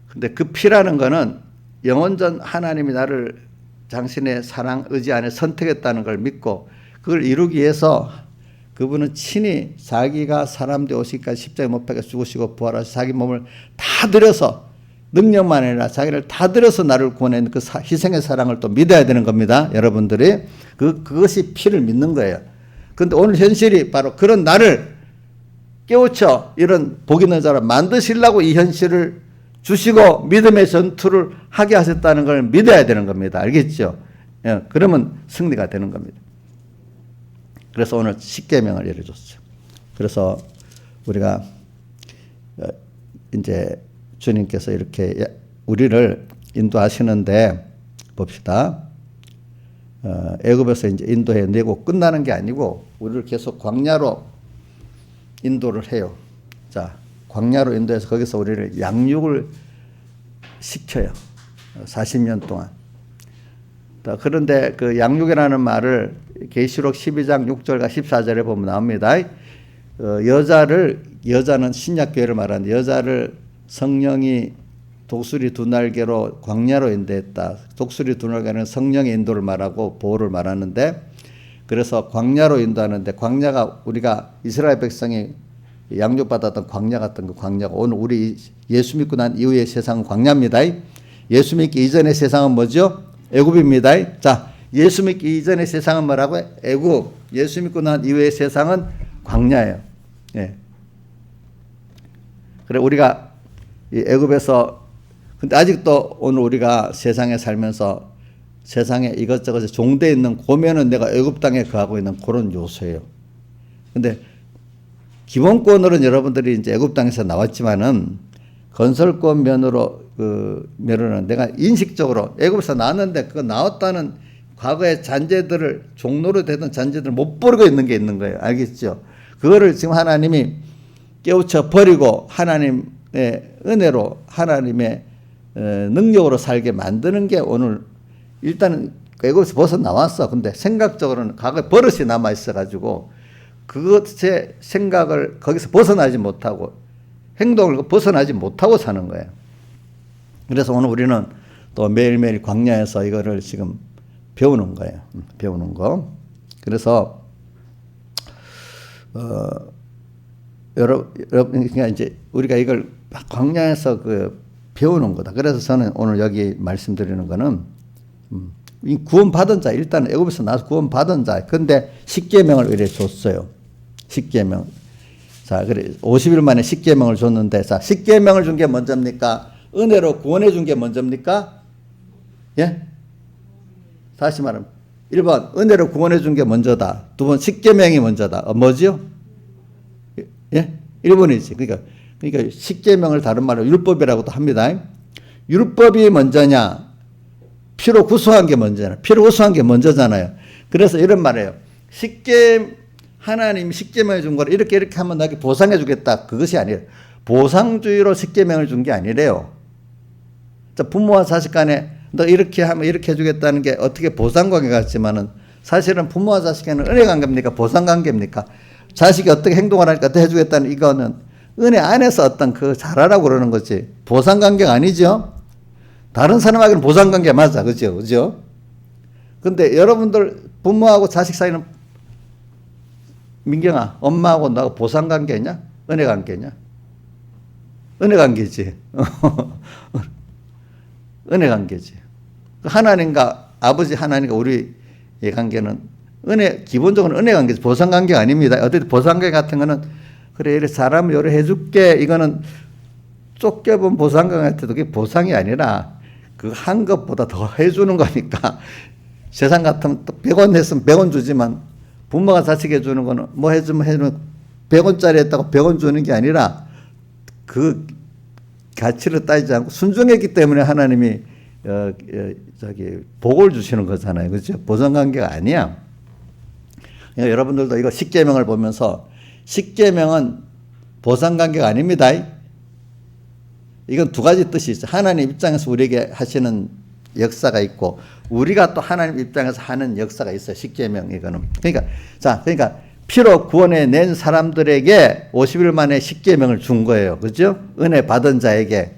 근데 그 피라는 거는 영원전 하나님이 나를 당신의 사랑 의지 안에 선택했다는 걸 믿고 그걸 이루기 위해서 그분은 친히 자기가 사람 되어 오시기까지 십자가에 못 박혀 죽으시고 부활하셔서 자기 몸을 다 들여서 능력만 아니라 자기를 다 들여서 나를 구원한 그 희생의 사랑을 또 믿어야 되는 겁니다. 여러분들이 그것이 피를 믿는 거예요. 그런데 오늘 현실이 바로 그런 나를 깨우쳐 이런 복 있는 자로 만드시려고 이 현실을 주시고 믿음의 전투를 하게 하셨다는 걸 믿어야 되는 겁니다. 알겠죠? 예, 그러면 승리가 되는 겁니다. 그래서 오늘 십계명을 예를 줬죠. 그래서 우리가 이제 주님께서 이렇게 우리를 인도하시는데 봅시다. 애굽에서 이제 인도해 내고 끝나는 게 아니고 우리를 계속 광야로 인도를 해요. 자, 광야로 인도해서 거기서 우리를 양육을 시켜요. 40년 동안. 그런데 그 양육이라는 말을 계시록 12장 6절과 14절에 보면 나옵니다. 여자는 신약교회를 말하는데 여자를 성령이 독수리 두 날개로 광야로 인도했다. 독수리 두 날개는 성령의 인도를 말하고 보호를 말하는데 그래서 광야로 인도하는데 광야가 우리가 이스라엘 백성이 양육받았던 광야 같은 그 광야가 오늘 우리 예수 믿고 난 이후의 세상은 광야입니다. 예수 믿기 이전의 세상은 뭐죠? 애굽입니다. 자, 예수 믿기 이전의 세상은 뭐라고? 애굽. 예수 믿고 난 이후의 세상은 광야예요. 예. 그래 우리가 이 애굽에서 근데 아직도 오늘 우리가 세상에 살면서 세상에 이것저것 종되어 있는 고면은 내가 애굽 땅에 거하고 있는 그런 요소예요. 근데 기본권으로는 여러분들이 이제 애굽 땅에서 나왔지만은 건설권 면으로는 내가 인식적으로 애굽에서 나왔는데 그 나왔다는 과거의 잔재들을 종로로 되던 잔재들을 못 버리고 있는 게 있는 거예요. 알겠죠? 그거를 지금 하나님이 깨우쳐 버리고 하나님의 은혜로 하나님의 능력으로 살게 만드는 게 오늘 일단은 애굽에서 벗어나왔어. 근데 생각적으로는 과거에 버릇이 남아 있어가지고 그것의 생각을 거기서 벗어나지 못하고 행동을 벗어나지 못하고 사는 거예요. 그래서 오늘 우리는 또 매일매일 광야에서 이거를 지금 배우는 거예요. 배우는 거. 그래서 여러분 그러니까 이제 우리가 이걸 광야에서 배우는 거다. 그래서 저는 오늘 여기 말씀드리는 거는 이 구원받은 자 일단 애굽에서 나서 구원받은 자. 근데 십계명을 이래 줬어요. 십계명. 자, 그래 50일 만에 십계명을 줬는데 자, 십계명을 준 게 먼저입니까? 은혜로 구원해 준 게 먼저입니까? 예? 다시 말하면 1번 은혜로 구원해 준 게 먼저다. 2번 십계명이 먼저다. 뭐지요? 예? 1번이지. 그러니까 십계명을 다른 말로 율법이라고도 합니다. 율법이 먼저냐? 피로 구속한 게 먼저냐? 피로 구속한 게 먼저잖아요. 그래서 이런 말이에요. 하나님이 십계명을 준 거를 이렇게 하면 나에게 보상해 주겠다. 그것이 아니에요. 보상주의로 십계명을 준 게 아니래요. 부모와 자식 간에 너 이렇게 하면 이렇게 해주겠다는 게 어떻게 보상관계 같지만은 사실은 부모와 자식에는 은혜 관계입니까? 보상 관계입니까? 자식이 어떻게 행동을 하니까 어떻게 해주겠다는 이거는 은혜 안에서 어떤 잘하라고 그러는 거지. 보상 관계가 아니죠. 다른 사람에게는 보상 관계 맞아. 그죠? 그죠? 근데 여러분들 부모하고 자식 사이는 민경아, 엄마하고 나하고 보상 관계냐? 은혜 관계냐? 은혜 관계지. 은혜 관계지. 하나님과 아버지 하나님과 우리의 관계는 기본적으로 은혜 관계지. 보상 관계가 아닙니다. 어쨌든 보상 관계 같은 거는 그래, 이래 잘하면 요래 해줄게. 이거는 쫓겨본 보상 관계 같아도 그게 보상이 아니라 그 한 것보다 더 해주는 거니까. 세상 같으면 또 100원 했으면 100원 주지만 부모가 자식에 주는 거는 뭐 해주면 100원짜리 했다고 100원 주는 게 아니라 그 가치를 따지지 않고 순종했기 때문에 하나님이 복을 주시는 거잖아요. 그렇죠? 보상 관계가 아니야. 그러니까 여러분들도 이거 십계명을 보면서 십계명은 보상 관계가 아닙니다. 이건 두 가지 뜻이 있어요. 하나님 입장에서 우리에게 하시는 역사가 있고 우리가 또 하나님 입장에서 하는 역사가 있어요. 십계명 이거는. 그러니까 피로 구원해 낸 사람들에게 50일 만에 십계명을 준 거예요. 그죠? 은혜 받은 자에게.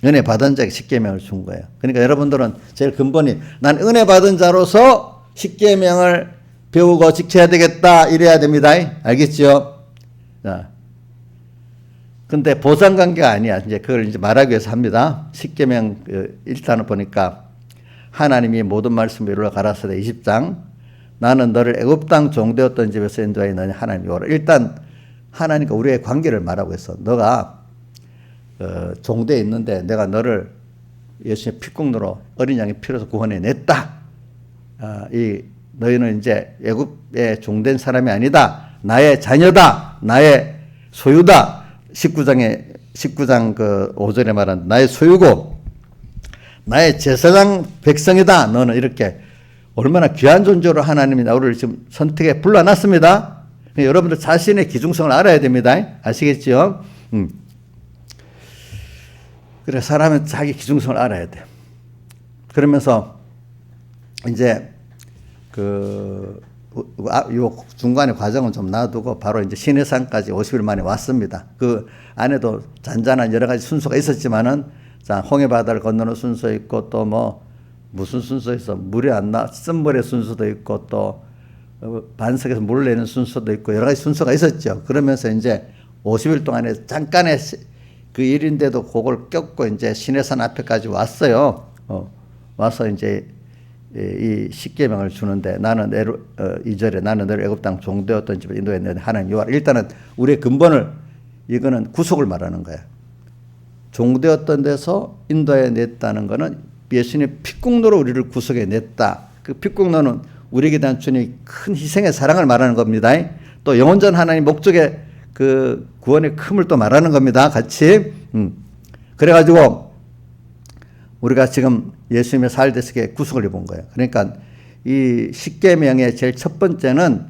은혜 받은 자에게 십계명을 준 거예요. 그러니까 여러분들은 제일 근본이 난 은혜 받은 자로서 십계명을 배우고 지켜야 되겠다 이래야 됩니다. 알겠죠? 자. 근데 보상 관계가 아니야. 이제 그걸 이제 말하기 위해서 합니다. 십계명 1탄을 보니까 하나님이 모든 말씀을 이루어 가라사대 20장 나는 너를 애굽 땅 종되었던 집에서 인도하여 너희 하나님이 오라. 일단 하나님과 우리의 관계를 말하고 있어. 너가 종되어 있는데 내가 너를 예수님의 피국으로 어린 양의 피로서 구원해 냈다. 너희는 이제 애굽에 종된 사람이 아니다. 나의 자녀다. 나의 소유다. 19장에 19장 그 5절에 말한 나의 소유고 나의 제사장 백성이다. 너는 이렇게 얼마나 귀한 존재로 하나님이 우리를 지금 선택에 불러놨습니다. 여러분들 자신의 기중성을 알아야 됩니다. 아시겠죠? 그래 사람은 자기 기중성을 알아야 돼. 그러면서 이제 요 중간의 과정은 좀 놔두고 바로 이제 시내산까지 50일 만에 왔습니다. 그 안에도 잔잔한 여러 가지 순서가 있었지만은 자 홍해바다를 건너는 순서 있고 또 뭐 무슨 순서 있어 물이 안 나 쓴물의 순서도 있고 또 반석에서 물 내는 순서도 있고 여러 가지 순서가 있었죠. 그러면서 이제 50일 동안에 잠깐의 그 일인데도 그걸 껴고 이제 시내산 앞에까지 왔어요. 와서 이제 이 십계명을 주는데 나는 2절에 나는 너를 애굽 땅 종되었던 집을 인도했는데 하나님 여호와 일단은 우리의 근본을 이거는 구속을 말하는 거야. 종되었던 데서 인도해 냈다는 거는 예수님의 피국노로 우리를 구속해 냈다. 그 피국노는 우리에게 대한 주님의 큰 희생의 사랑을 말하는 겁니다. 또 영원전 하나님 목적의 그 구원의 큼을 또 말하는 겁니다. 같이. 그래가지고 우리가 지금 예수님의 살대식의 구속을 입은 거예요. 그러니까 이 십계명의 제일 첫 번째는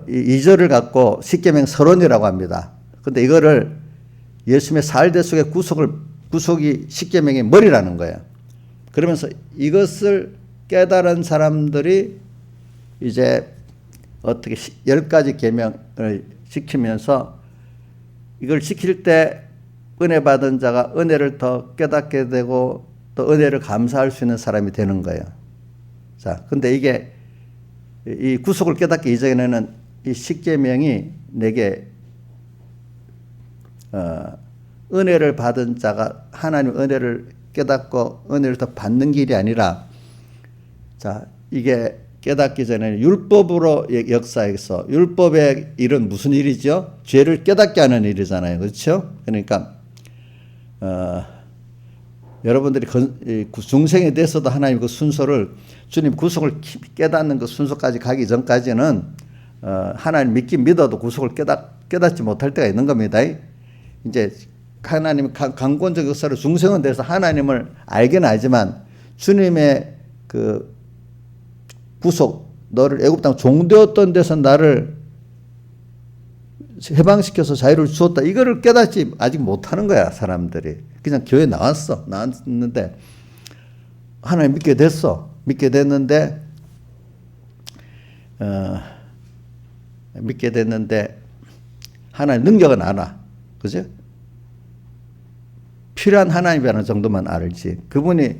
이 2절을 갖고 십계명 서론이라고 합니다. 근데 이거를 예수님의 살대속의 구속이 십계명의 머리라는 거예요. 그러면서 이것을 깨달은 사람들이 이제 어떻게 10가지 계명을 지키면서 이걸 지킬 때 은혜 받은 자가 은혜를 더 깨닫게 되고 또 은혜를 감사할 수 있는 사람이 되는 거예요. 자, 근데 이게 이 구속을 깨닫기 이전에는 이 십계명이 내게 은혜를 받은 자가 하나님 은혜를 깨닫고 은혜를 더 받는 길이 아니라 자, 이게 깨닫기 전에는 율법으로 역사에서 율법의 일은 무슨 일이죠? 죄를 깨닫게 하는 일이잖아요. 그렇죠? 그러니까 여러분들이 중생에 대해서도 하나님 그 순서를 주님 구속을 깨닫는 그 순서까지 가기 전까지는 하나님 믿긴 믿어도 구속을 깨닫지 못할 때가 있는 겁니다. 이제 하나님 강권적 역사를 중생은 돼서 하나님을 알긴 알지만 주님의 그 구속 너를 애굽 땅 종되었던 데서 나를 해방시켜서 자유를 주었다. 이거를 깨닫지 아직 못하는 거야 사람들이. 그냥 교회 나왔는데 하나님 믿게 됐어. 믿게 됐는데 하나님 능력은 알아. 그죠? 필요한 하나님이라는 정도만 알지. 그분이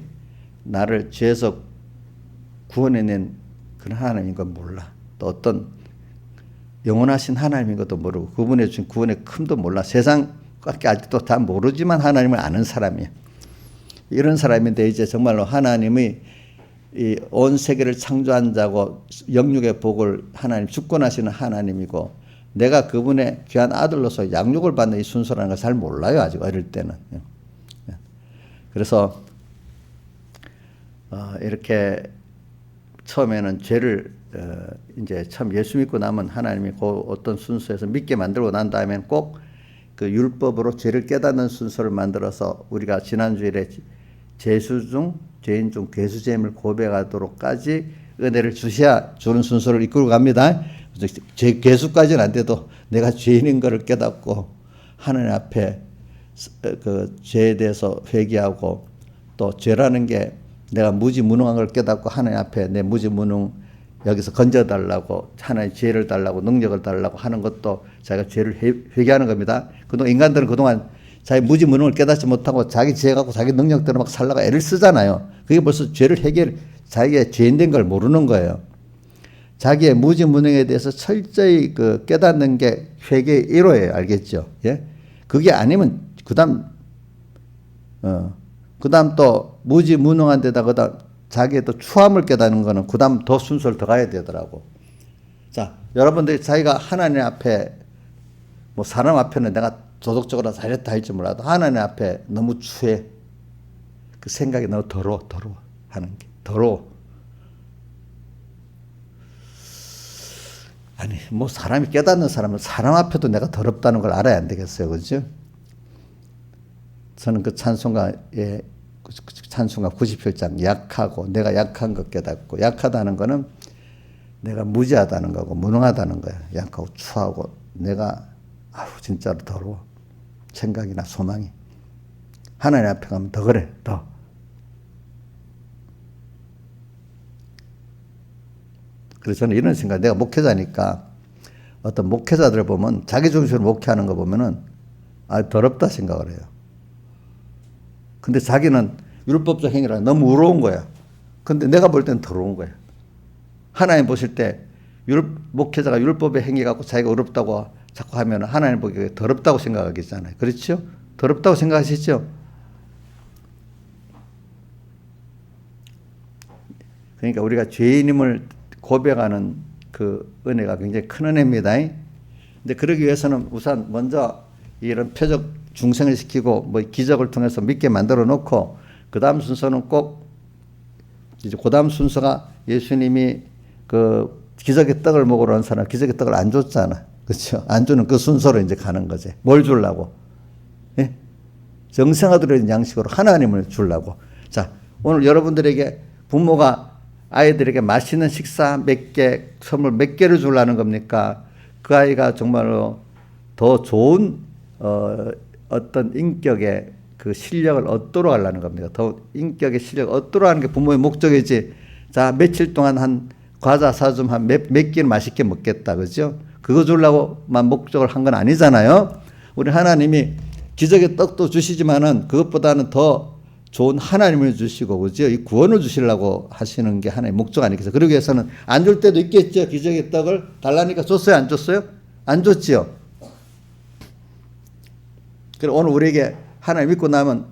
나를 죄에서 구원해낸 그런 하나님인 건 몰라. 또 어떤 영원하신 하나님인 것도 모르고 그분의 준 구원의 큼도 몰라. 세상밖에 아직도 다 모르지만 하나님을 아는 사람이야. 이런 사람인데 이제 정말로 하나님이 이 온 세계를 창조한 자고 영육의 복을 하나님 주권하시는 하나님이고 내가 그분의 귀한 아들로서 양육을 받는 이 순서라는 걸 잘 몰라요. 아직 어릴 때는. 그래서 이렇게 처음에는 죄를 이제 참 예수 믿고 나면 하나님이 그 어떤 순서에서 믿게 만들고 난 다음엔 꼭 그 율법으로 죄를 깨닫는 순서를 만들어서 우리가 지난주일에 죄수 중 죄인 중 괴수됨을 고백하도록까지 은혜를 주셔야 주는 순서를 이끌고 갑니다. 괴수까지는 안 돼도 내가 죄인인 것을 깨닫고 하나님 앞에 그 죄에 대해서 회개하고 또 죄라는 게 내가 무지무능한 걸 깨닫고 하나님 앞에 내 무지무능 여기서 건져달라고 하나님 죄를 달라고 능력을 달라고 하는 것도 자기가 죄를 회개하는 겁니다. 그동안 인간들은 그동안 자기 무지무능을 깨닫지 못하고 자기 죄 갖고 자기 능력대로 막 살라고 애를 쓰잖아요. 그게 벌써 죄를 자기가 죄인된 걸 모르는 거예요. 자기의 무지무능에 대해서 철저히 그 깨닫는 게 회개의 1호예요. 알겠죠? 예? 그게 아니면 그다음 또 무지무능한 데다 그다음 자기의 또 추함을 깨닫는 거는 그다음 더 순서를 더 가야 되더라고. 자, 여러분들이 자기가 하나님 앞에 뭐 사람 앞에는 내가 도덕적으로 잘했다 할지 몰라도 하나님 앞에 너무 추해. 그 생각이 너무 더러워 하는 게 더러워. 아니 뭐 사람이 깨닫는 사람은 사람 앞에도 내가 더럽다는 걸 알아야 안 되겠어요, 그렇죠? 저는 그 찬송가 90필장 약하고 내가 약한 것 깨닫고 약하다는 거는 내가 무지하다는 거고 무능하다는 거야. 약하고 추하고 내가 진짜로 더러워. 생각이나 소망이. 하나님 앞에 가면 더 그래. 더. 그래서 저는 이런 생각, 내가 목회자니까 어떤 목회자들을 보면 자기 중심으로 목회하는 거 보면은 더럽다 생각을 해요. 근데 자기는 율법적 행위라 너무 의로운 거야. 근데 내가 볼 때는 더러운 거야. 하나님 보실 때 목회자가 율법의 행위 갖고 자기가 의롭다고 자꾸 하면 하나님 보기에 더럽다고 생각하겠잖아요. 그렇죠? 더럽다고 생각하시죠? 그러니까 우리가 죄인임을 고백하는 그 은혜가 굉장히 큰 은혜입니다. 근데 그러기 위해서는 우선 먼저 이런 표적 중생을 시키고 뭐 기적을 통해서 믿게 만들어 놓고 그 다음 순서는 꼭 이제 그 다음 순서가 예수님이 그 기적의 떡을 먹으러 온 사람 기적의 떡을 안 줬잖아. 그렇죠? 안 주는 그 순서로 이제 가는 거지. 뭘 주려고? 예? 정성아들의 양식으로 하나님을 주려고. 자, 오늘 여러분들에게 부모가 아이들에게 맛있는 식사 몇 개, 선물 몇 개를 주려는 겁니까? 그 아이가 정말로 더 좋은 어떤 인격의 그 실력을 얻도록 하려는 겁니다. 더 인격의 실력을 얻도록 하는 게 부모의 목적이지. 자, 며칠 동안 한 과자 사주면 한 몇 끼는 맛있게 먹겠다. 그죠? 그거 주려고만 목적을 한 건 아니잖아요. 우리 하나님이 기적의 떡도 주시지만은 그것보다는 더 좋은 하나님을 주시고, 그죠? 이 구원을 주시려고 하시는 게 하나님의 목적 아니겠어요? 그러기 위해서는 안 줄 때도 있겠죠. 기적의 떡을 달라니까 줬어요? 안 줬어요? 안 줬지요. 그래, 오늘 우리에게 하나님 믿고 나면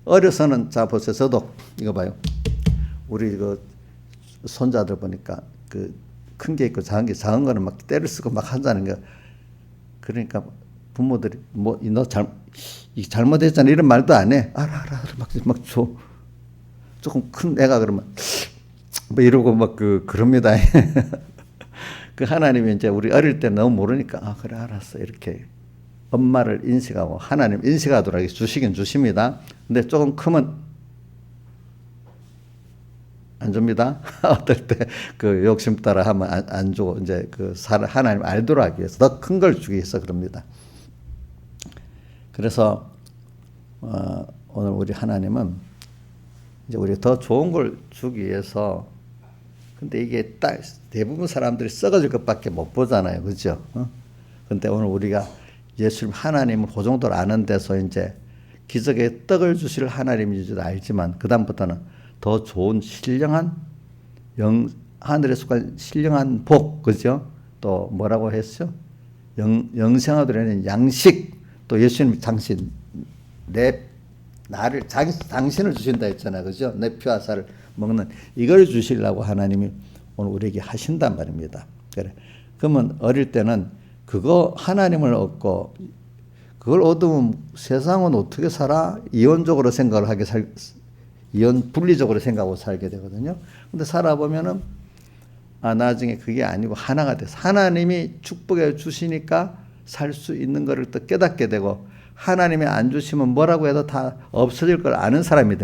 어려서는, 자, 보세요. 저도 이거 봐요. 우리 그 손자들 보니까 그 큰 게 있고 작은 거는 막 때를 쓰고 막 한다는 거. 그러니까 부모들이 뭐 너 잘못했잖아 이런 말도 안 해. 알아 막 줘. 조금 큰 애가 그러면 뭐 이러고 막 그럽니다. 그 하나님이 이제 우리 어릴 때 너무 모르니까 그래 알았어 이렇게 엄마를 인식하고 하나님 인식하도록 주시긴 주십니다. 근데 조금 크면 안 줍니다. 어떨 때 그 욕심 따라 하면 안 주고 이제 그 하나님 알도록 하기 위해서 더 큰 걸 주기 위해서 그럽니다. 그래서 오늘 우리 하나님은 이제 우리 더 좋은 걸 주기 위해서, 근데 이게 딱 대부분 사람들이 썩어질 것밖에 못 보잖아요, 그죠? 근데 오늘 우리가 예수님 하나님을 그 정도로 아는 데서 이제 기적의 떡을 주실 하나님인지도 알지만 그 다음부터는 더 좋은 신령한 하늘에 속한 신령한 복, 그죠? 또 뭐라고 했죠? 영생하도록 양식, 또 예수님 당신 당신을 주신다 했잖아요, 그죠? 내 피와 살을 먹는 이걸 주시려고 하나님이 오늘 우리에게 하신단 말입니다. 그래. 그러면 어릴 때는 그거 하나님을 얻고 그걸 얻으면 세상은 어떻게 살아? 이원적으로 생각을 이원 분리적으로 생각하고 살게 되거든요. 근데 살아보면은 나중에 그게 아니고 하나가 돼서 하나님이 축복해 주시니까 살 수 있는 것을 또 깨닫게 되고, 하나님이 안 주시면 뭐라고 해도 다 없어질 걸 아는 사람이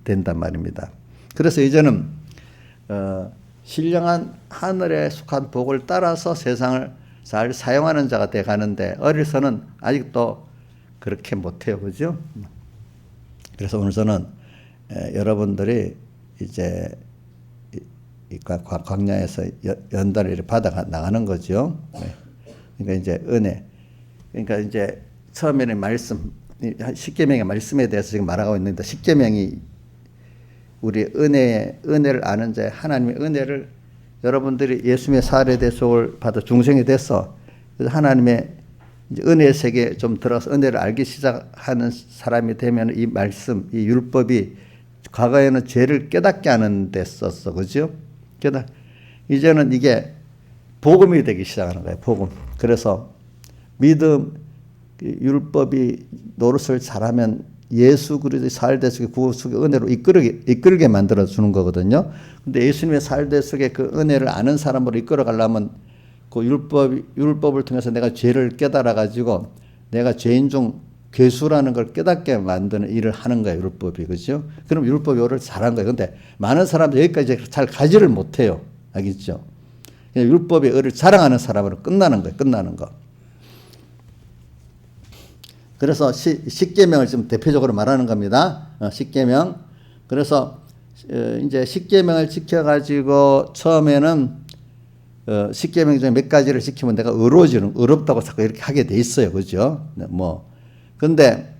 된단 말입니다. 그래서 이제는 신령한 하늘에 속한 복을 따라서 세상을 잘 사용하는 자가 돼 가는데, 어려서는 아직도 그렇게 못해요, 그죠? 그래서 오늘 저는 여러분들이 이제 광야에서 연단을 받아 나가는 거죠. 그러니까 이제 은혜. 그러니까 이제 처음에는 십계명의 말씀에 대해서 지금 말하고 있는데, 십계명이 우리 은혜를 아는 자, 하나님의 은혜를, 여러분들이 예수님의 사례 대속을 받아 중생이 됐어. 그래서 하나님의 은혜의 세계에 좀 들어서 은혜를 알기 시작하는 사람이 되면 이 말씀, 이 율법이 과거에는 죄를 깨닫게 하는 데 썼어. 그죠? 이제는 이게 복음이 되기 시작하는 거예요. 복음. 그래서 믿음, 율법이 노릇을 잘하면 예수 그리스도의 사례 속에 구원 속에 은혜로 이끌게 만들어 주는 거거든요. 근데 예수님의 사례 속에 그 은혜를 아는 사람으로 이끌어 가려면 그 율법을 통해서 내가 죄를 깨달아 가지고 내가 죄인 중 괴수라는 걸 깨닫게 만드는 일을 하는 거예요. 율법이. 그죠? 그럼 율법이 오를 잘한 거예요. 근데 많은 사람들이 여기까지 잘 가지를 못해요. 알겠죠? 율법의 의를 자랑하는 사람으로 끝나는 거예요. 끝나는 거. 그래서 십계명을 지금 대표적으로 말하는 겁니다. 십계명. 그래서 이제 십계명을 지켜가지고 처음에는 십계명 중에 몇 가지를 지키면 내가 의롭다고 자꾸 이렇게 하게 돼 있어요. 그죠? 근데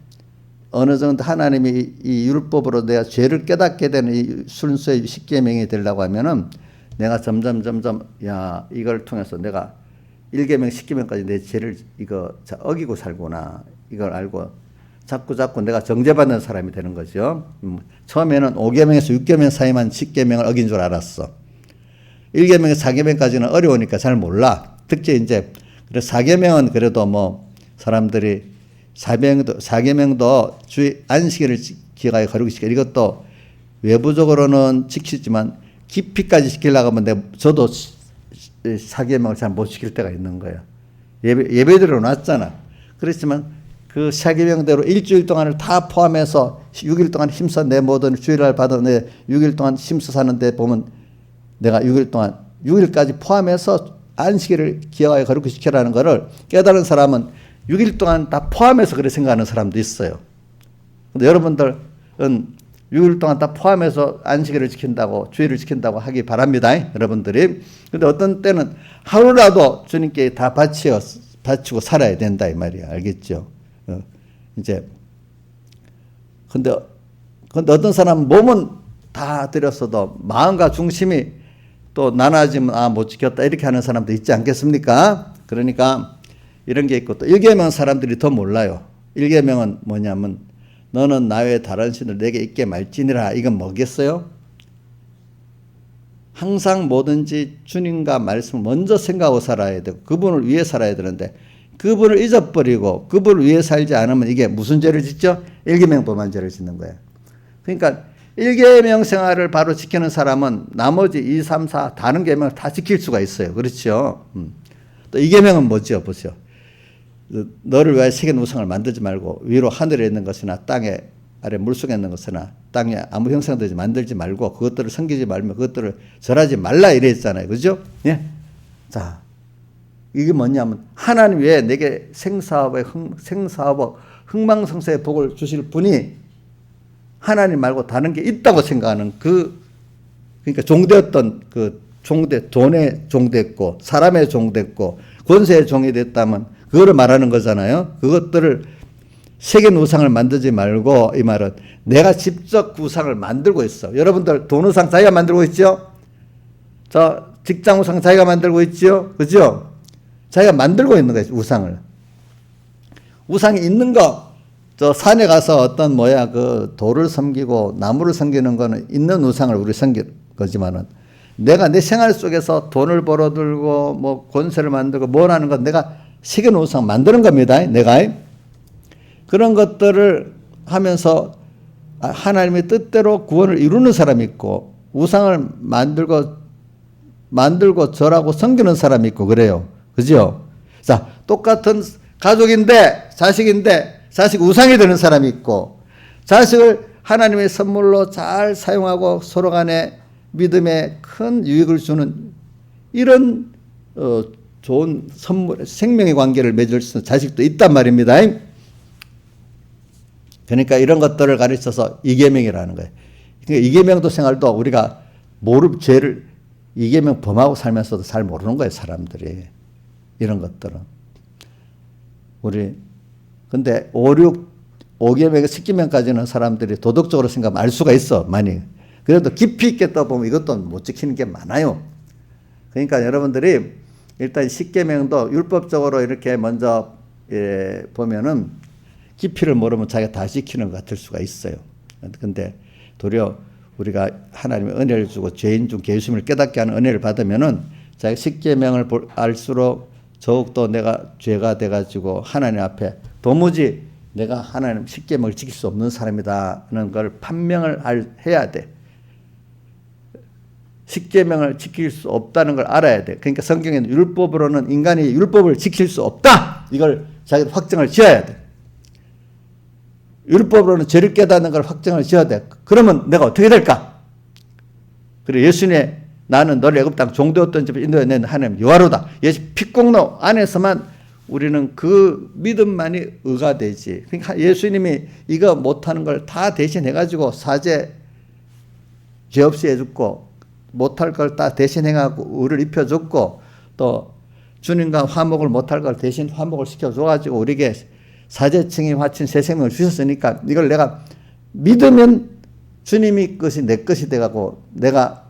어느 정도 하나님이 이 율법으로 내가 죄를 깨닫게 되는 이 순수의 십계명이 되려고 하면은 내가 점점 야, 이걸 통해서 내가 1계명, 10계명까지 내 죄를 어기고 살구나. 이걸 알고 자꾸 내가 정죄받는 사람이 되는 거죠. 처음에는 5계명에서 6계명 사이만 10계명을 어긴 줄 알았어. 1계명에서 4계명까지는 어려우니까 잘 몰라. 특히 이제 그래서 4계명은 그래도 뭐 사람들이 4계명도 주의 안식일을 기하여 거룩히 지켜. 이것도 외부적으로는 지키지만 깊이까지 지키려고 하면 저도 4계명을 잘 못 지킬 때가 있는 거예요. 예배드려 놨잖아. 그렇지만 그 4계명대로 일주일 동안을 다 포함해서 6일 동안 힘써 내 모든 주일날 받아 내 6일 동안 힘써 사는데 보면 내가 6일 동안 6일까지 포함해서 안식일을 기하여 거룩히 지켜라는 것을 깨달은 사람은 6일 동안 다 포함해서 그렇게 생각하는 사람도 있어요. 근데 여러분들은 6일 동안 다 포함해서 안식일을 지킨다고 주일을 지킨다고 하기 바랍니다. 여러분들이. 근데 어떤 때는 하루라도 주님께 다 바치고 살아야 된다 이 말이야. 알겠죠? 이제 근데 어떤 사람은 몸은 다 드렸어도 마음과 중심이 또 나눠지면 못 지켰다 이렇게 하는 사람도 있지 않겠습니까? 그러니까 이런 게 있고 또 1계명 사람들이 더 몰라요. 1계명은 뭐냐면 너는 나 외에 다른 신을 내게 있게 말지니라. 이건 뭐겠어요? 항상 뭐든지 주님과 말씀을 먼저 생각하고 살아야 되고 그분을 위해 살아야 되는데 그분을 잊어버리고 그분을 위해 살지 않으면 이게 무슨 죄를 짓죠? 1계명 범한 죄를 짓는 거예요. 그러니까 1계명 생활을 바로 지키는 사람은 나머지 2, 3, 4 다른 계명을 다 지킬 수가 있어요. 그렇죠? 또 2계명은 뭐죠? 보세요. 너를 위하여 새긴 우상을 만들지 말고 위로 하늘에 있는 것이나 땅에 아래 물속에 있는 것이나 땅에 아무 형상되지 만들지 말고 그것들을 섬기지 말며 그것들을 절하지 말라 이랬잖아요. 그죠? 예. 자, 이게 뭐냐면 하나님 외에 내게 생사하고 흥망성쇠의 복을 주실 분이 하나님 말고 다른 게 있다고 생각하는 그러니까 종되었던 돈의 종됐고 사람의 종됐고 권세의 종이 됐다면 그거를 말하는 거잖아요. 그것들을 새긴 우상을 만들지 말고 이 말은 내가 직접 그 우상을 만들고 있어. 여러분들 돈 우상 자기가 만들고 있죠? 저 직장 우상 자기가 만들고 있죠? 그죠? 자기가 만들고 있는 거예요. 우상을. 우상이 있는 거 저 산에 가서 어떤 그 돌을 섬기고 나무를 섬기는 거는 있는 우상을 우리 섬길 거지만은 내가 내 생활 속에서 돈을 벌어들고 뭐 권세를 만들고 뭘 하는 건 내가 새긴 우상 만드는 겁니다. 내가 그런 것들을 하면서 하나님의 뜻대로 구원을 이루는 사람이 있고 우상을 만들고 절하고 섬기는 사람이 있고 그래요. 그죠? 자, 똑같은 가족인데 자식 우상이 되는 사람이 있고 자식을 하나님의 선물로 잘 사용하고 서로 간에 믿음에 큰 유익을 주는 이런 좋은 선물, 생명의 관계를 맺을 수 있는 자식도 있단 말입니다. 그러니까 이런 것들을 가르쳐서 2계명이라는 거예요. 그러니까 2계명도 생활도 우리가 죄를 2계명 범하고 살면서도 잘 모르는 거예요, 사람들이. 이런 것들은. 근데 5계명, 10계명까지는 사람들이 도덕적으로 생각하면 알 수가 있어, 많이. 그래도 깊이 있게 떠보면 이것도 못 지키는 게 많아요. 그러니까 여러분들이 일단 10계명도 율법적으로 이렇게 먼저 보면은 깊이를 모르면 자기가 다 지키는 것 같을 수가 있어요. 근데 도리어 우리가 하나님의 은혜를 주고 죄인 중 계심을 깨닫게 하는 은혜를 받으면은 자기가 10계명을 알수록 더욱더 내가 죄가 돼가지고 하나님 앞에 도무지 내가 하나님 10계명을 지킬 수 없는 사람이다는 걸 판명을 해야 돼. 10계명을 지킬 수 없다는 걸 알아야 돼. 그러니까 성경에는 율법으로는 인간이 율법을 지킬 수 없다. 이걸 자기 확정을 지어야 돼. 율법으로는 죄를 깨닫는 걸 확정을 지어야 돼. 그러면 내가 어떻게 될까? 그래 예수님의 나는 너를 애굽 땅 종되었던 집에 인도해낸 하나님 여호와로다. 예수 핏공로 안에서만 우리는 그 믿음만이 의가 되지. 그러니까 예수님이 이거 못하는 걸 다 대신해가지고 사죄 죄 없이 해줬고 못할 걸 다 대신해가지고 의를 입혀줬고 또 주님과 화목을 못할 걸 대신 화목을 시켜줘가지고 우리에게 사죄증이 화친 새 생명을 주셨으니까 이걸 내가 믿으면 주님이 것이 내 것이 돼가고 내가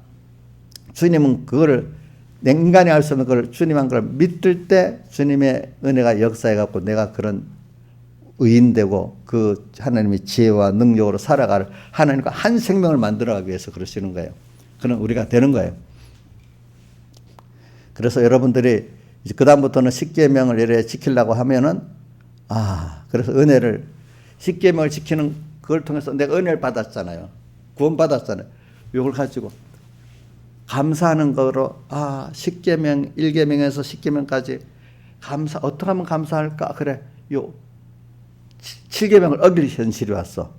주님은 그거를 인간이 할 수 없는 걸 주님한 걸 믿을 때 주님의 은혜가 역사해갖고 내가 그런 의인되고 그 하나님의 지혜와 능력으로 살아갈 하나님과 한 생명을 만들어가기 위해서 그러시는 거예요. 그는 우리가 되는 거예요. 그래서 여러분들이 이제 그다음부터는 십계명을 이래 지키려고 하면은 그래서 은혜를 십계명을 지키는 그걸 통해서 내가 은혜를 받았잖아요. 구원 받았잖아요. 이걸 가지고 감사하는 거로 십계명 1계명에서 10계명까지 어떻게 하면 감사할까? 그래 요 7계명을 어길 현실이 왔어.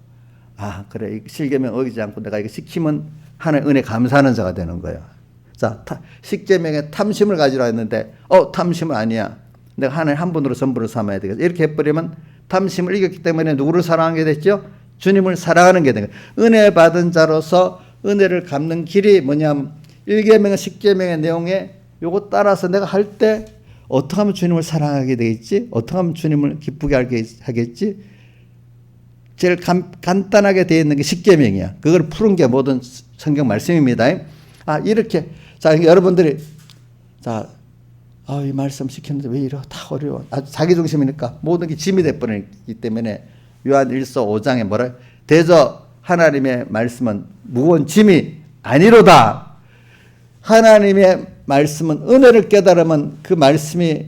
그래 7계명 어기지 않고 내가 이거 지키면 하나님 은혜 감사하는 자가 되는 거예요. 자 10계명에 탐심을 가지라 했는데 탐심은 아니야. 내가 하나님 한 분으로 전부를 삼아야 되겠다. 이렇게 해버리면 탐심을 이겼기 때문에 누구를 사랑하게 됐죠? 주님을 사랑하는 게 되는 거예요. 은혜 받은 자로서 은혜를 갚는 길이 뭐냐면 1계명과 10계명의 내용에 요거 따라서 내가 할 때 어떻게 하면 주님을 사랑하게 되겠지? 어떻게 하면 주님을 기쁘게 하겠지? 제일 간단하게 되어 있는 게 10계명이야. 그걸 푸는 게 모든 성경 말씀입니다. 이렇게 자 여러분들이 이 말씀 시켰는데 왜 이래 다 어려워. 아주 자기중심이니까 모든 게 짐이 돼버리기 때문에 요한 1서 5장에 뭐라 대저 하나님의 말씀은 무거운 짐이 아니로다. 하나님의 말씀은 은혜를 깨달으면 그 말씀이